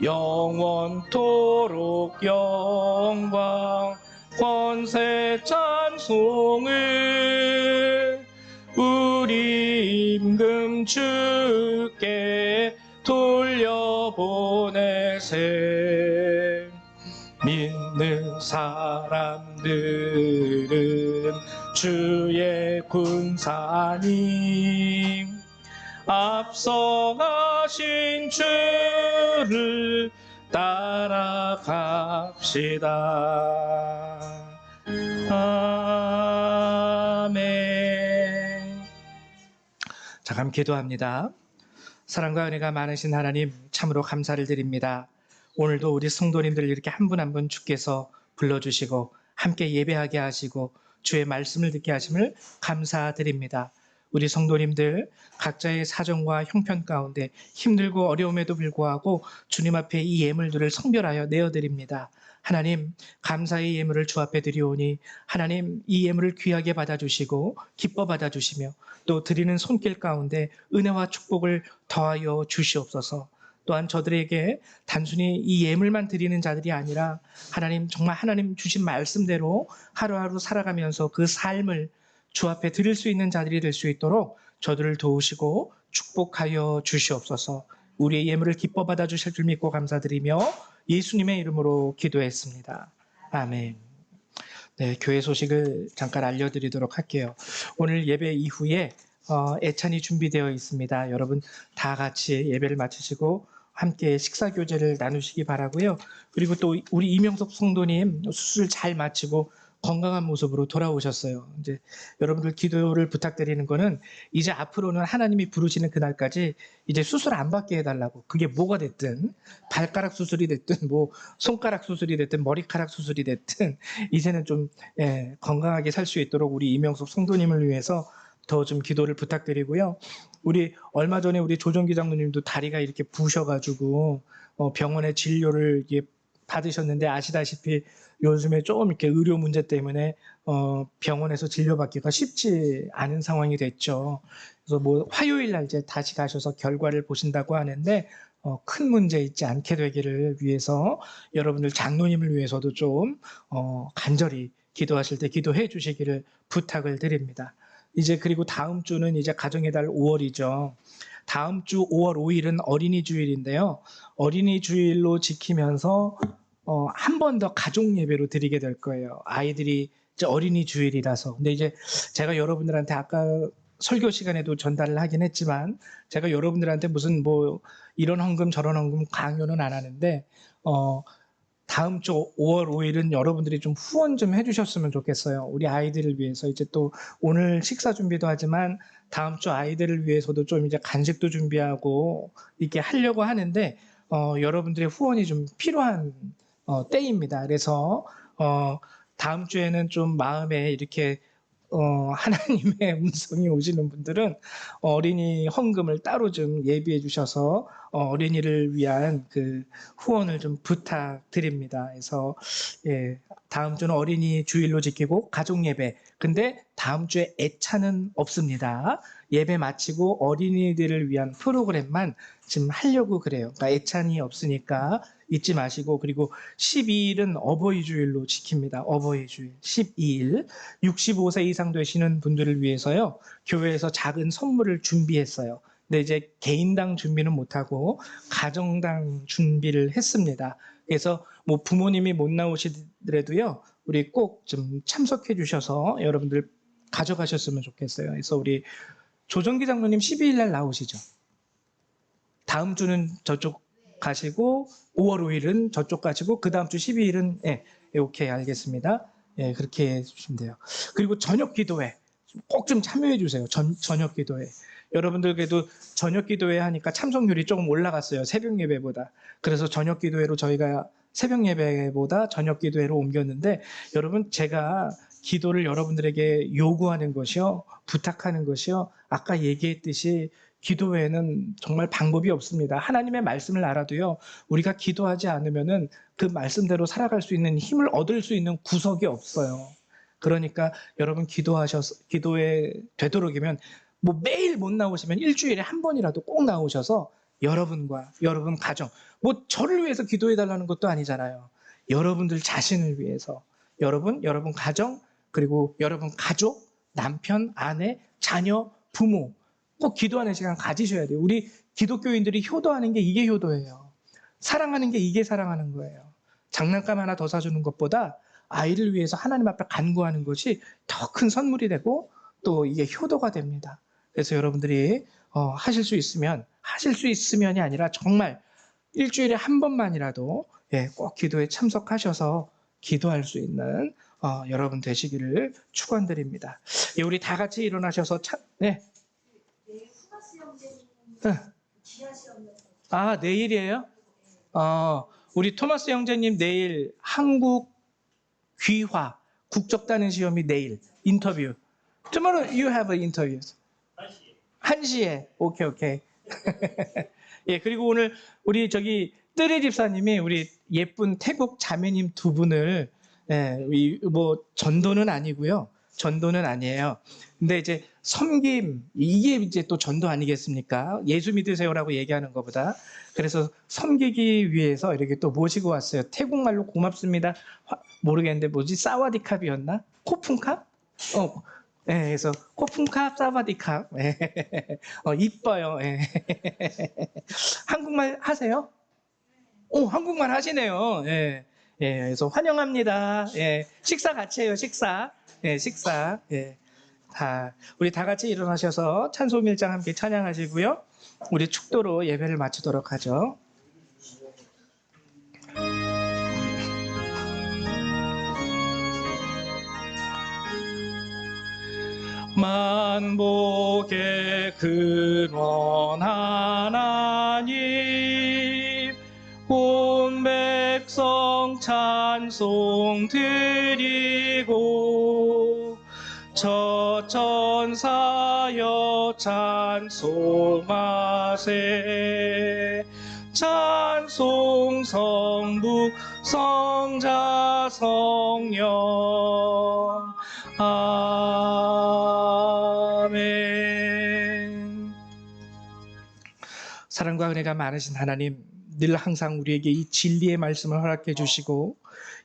영원토록 영광 권세 찬송을 우리 임금 주께 돌려보내세. 믿는 사람들은 주의 군사니 앞서가신 주를 따라갑시다. 아멘. 자, 그럼 기도합니다. 사랑과 은혜가 많으신 하나님, 참으로 감사를 드립니다. 오늘도 우리 성도님들 이렇게 한 분 한 분 주께서 불러주시고 함께 예배하게 하시고 주의 말씀을 듣게 하심을 감사드립니다. 우리 성도님들 각자의 사정과 형편 가운데 힘들고 어려움에도 불구하고 주님 앞에 이 예물들을 성별하여 내어드립니다. 하나님, 감사의 예물을 주 앞에 드리오니 하나님 이 예물을 귀하게 받아주시고 기뻐 받아주시며 또 드리는 손길 가운데 은혜와 축복을 더하여 주시옵소서. 또한 저들에게 단순히 이 예물만 드리는 자들이 아니라 하나님, 정말 하나님 주신 말씀대로 하루하루 살아가면서 그 삶을 주 앞에 드릴 수 있는 자들이 될 수 있도록 저들을 도우시고 축복하여 주시옵소서. 우리의 예물을 기뻐 받아 주실 줄 믿고 감사드리며 예수님의 이름으로 기도했습니다. 아멘. 네, 교회 소식을 잠깐 알려드리도록 할게요. 오늘 예배 이후에 애찬이 준비되어 있습니다. 여러분 다 같이 예배를 마치시고 함께 식사 교제를 나누시기 바라고요. 그리고 또 우리 이명석 성도님 수술 잘 마치고 건강한 모습으로 돌아오셨어요. 이제 여러분들 기도를 부탁드리는 거는 이제 앞으로는 하나님이 부르시는 그날까지 이제 수술 안 받게 해달라고. 그게 뭐가 됐든 발가락 수술이 됐든 뭐 손가락 수술이 됐든 머리카락 수술이 됐든 이제는 좀 건강하게 살 수 있도록 우리 이명석 성도님을 위해서 더 좀 기도를 부탁드리고요. 우리 얼마 전에 우리 조정기 장로님도 다리가 이렇게 부셔가지고 병원에 진료를 받으셨는데 아시다시피 요즘에 좀 이렇게 의료 문제 때문에 병원에서 진료받기가 쉽지 않은 상황이 됐죠. 그래서 뭐 화요일 날 이제 다시 가셔서 결과를 보신다고 하는데 큰 문제 있지 않게 되기를 위해서 여러분들 장로님을 위해서도 좀 간절히 기도하실 때 기도해 주시기를 부탁을 드립니다. 이제 그리고 다음 주는 이제 가정의 달 5월이죠. 다음 주 5월 5일은 어린이 주일인데요. 어린이 주일로 지키면서 한 번 더 가족 예배로 드리게 될 거예요. 아이들이 이제 어린이 주일이라서. 근데 이제 제가 여러분들한테 아까 설교 시간에도 전달을 하긴 했지만 제가 여러분들한테 무슨 뭐 이런 헌금 저런 헌금 강요는 안 하는데 다음 주 5월 5일은 여러분들이 좀 후원 좀 해주셨으면 좋겠어요. 우리 아이들을 위해서 이제 또 오늘 식사 준비도 하지만 다음 주 아이들을 위해서도 좀 이제 간식도 준비하고 이렇게 하려고 하는데 여러분들의 후원이 좀 필요한 때입니다. 그래서 다음 주에는 좀 마음에 이렇게 하나님의 음성이 오시는 분들은 어린이 헌금을 따로 좀 예비해 주셔서 어린이를 위한 그 후원을 좀 부탁드립니다. 그래서 예, 다음 주는 어린이 주일로 지키고 가족 예배. 근데 다음 주에 애차는 없습니다. 예배 마치고 어린이들을 위한 프로그램만 지금 하려고 그래요. 그러니까 애찬이 없으니까 잊지 마시고 그리고 12일은 어버이 주일로 지킵니다. 어버이 주일 12일 65세 이상 되시는 분들을 위해서요. 교회에서 작은 선물을 준비했어요. 근데 이제 개인당 준비는 못하고 가정당 준비를 했습니다. 그래서 뭐 부모님이 못 나오시더라도요. 우리 꼭 좀 참석해 주셔서 여러분들 가져가셨으면 좋겠어요. 그래서 우리 조정기 장로님 12일 날 나오시죠. 다음 주는 저쪽 가시고 5월 5일은 저쪽 가시고 그 다음 주 12일은 예, 오케이 알겠습니다. 예, 그렇게 해주시면 돼요. 그리고 저녁 기도회 꼭 좀 참여해 주세요. 저녁 기도회. 여러분들 그래도 저녁 기도회 하니까 참석률이 조금 올라갔어요. 새벽 예배보다. 그래서 저녁 기도회로 저희가 새벽 예배보다 저녁 기도회로 옮겼는데 여러분 제가 기도를 여러분들에게 요구하는 것이요. 부탁하는 것이요. 아까 얘기했듯이 기도회는 정말 방법이 없습니다. 하나님의 말씀을 알아도요. 우리가 기도하지 않으면은 그 말씀대로 살아갈 수 있는 힘을 얻을 수 있는 구석이 없어요. 그러니까 여러분 기도에 되도록이면 뭐 매일 못 나오시면 일주일에 한 번이라도 꼭 나오셔서 여러분과 여러분 가정 뭐 저를 위해서 기도해 달라는 것도 아니잖아요. 여러분들 자신을 위해서 여러분 가정 그리고 여러분 가족 남편 아내 자녀 부모 꼭 기도하는 시간 가지셔야 돼요. 우리 기독교인들이 효도하는 게 이게 효도예요. 사랑하는 게 이게 사랑하는 거예요. 장난감 하나 더 사주는 것보다 아이를 위해서 하나님 앞에 간구하는 것이 더 큰 선물이 되고 또 이게 효도가 됩니다. 그래서 여러분들이 하실 수 있으면이 아니라 정말 일주일에 한 번만이라도 꼭 기도에 참석하셔서 기도할 수 있는 여러분 되시기를 축원드립니다. 우리 다 같이 일어나셔서 네. 아, 내일이에요? 우리 토마스 형제님 내일 한국 귀화 국적다는 시험이 내일 인터뷰. Tomorrow you have an interview. 1시에. 오케이. 예, 그리고 오늘 우리 저기 뜨레 집사님이 우리 예쁜 태국 자매님 두 분을 뭐 전도는 아니고요. 전도는 아니에요. 근데 이제 섬김 이게 이제 또 전도 아니겠습니까? 예수 믿으세요라고 얘기하는 것보다 그래서 섬기기 위해서 이렇게 또 모시고 왔어요. 태국말로 고맙습니다. 모르겠는데 뭐지 사와디캅이었나? 코푼캅? 그래서 코푼캅 사와디캅. 이뻐요. 한국말 하세요? 한국말 하시네요. 그래서 환영합니다. 식사 같이 해요. 식사. 식사. 우리 다 같이 일어나셔서 찬송 1장 함께 찬양하시고요. 우리 축도로 예배를 마치도록 하죠. 만복의 근원 하나님 온 백성 찬송 드리고 저 천사여 찬송하세 찬송 성부 성자 성령 아멘. 사랑과 은혜가 많으신 하나님, 늘 항상 우리에게 이 진리의 말씀을 허락해 주시고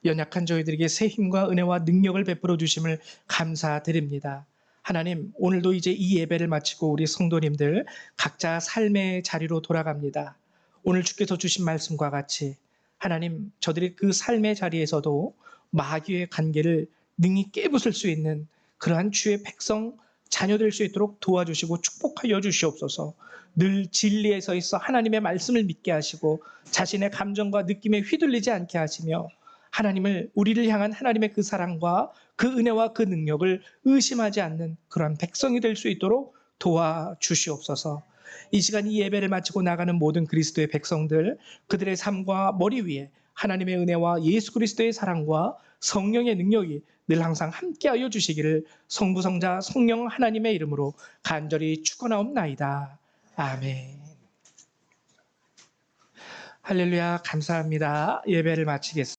연약한 저희들에게 새 힘과 은혜와 능력을 베풀어 주심을 감사드립니다. 하나님, 오늘도 이제 이 예배를 마치고 우리 성도님들 각자 삶의 자리로 돌아갑니다. 오늘 주께서 주신 말씀과 같이 하나님, 저들이 그 삶의 자리에서도 마귀의 관계를 능히 깨부술 수 있는 그러한 주의 백성 자녀될 수 있도록 도와주시고 축복하여 주시옵소서. 늘 진리에 서 있어 하나님의 말씀을 믿게 하시고 자신의 감정과 느낌에 휘둘리지 않게 하시며 하나님을, 우리를 향한 하나님의 그 사랑과 그 은혜와 그 능력을 의심하지 않는 그러한 백성이 될 수 있도록 도와주시옵소서. 이 시간 이 예배를 마치고 나가는 모든 그리스도의 백성들, 그들의 삶과 머리 위에 하나님의 은혜와 예수 그리스도의 사랑과 성령의 능력이 늘 항상 함께하여 주시기를 성부 성자 성령 하나님의 이름으로 간절히 축원하옵나이다. 아멘. 할렐루야. 감사합니다. 예배를 마치겠습니다.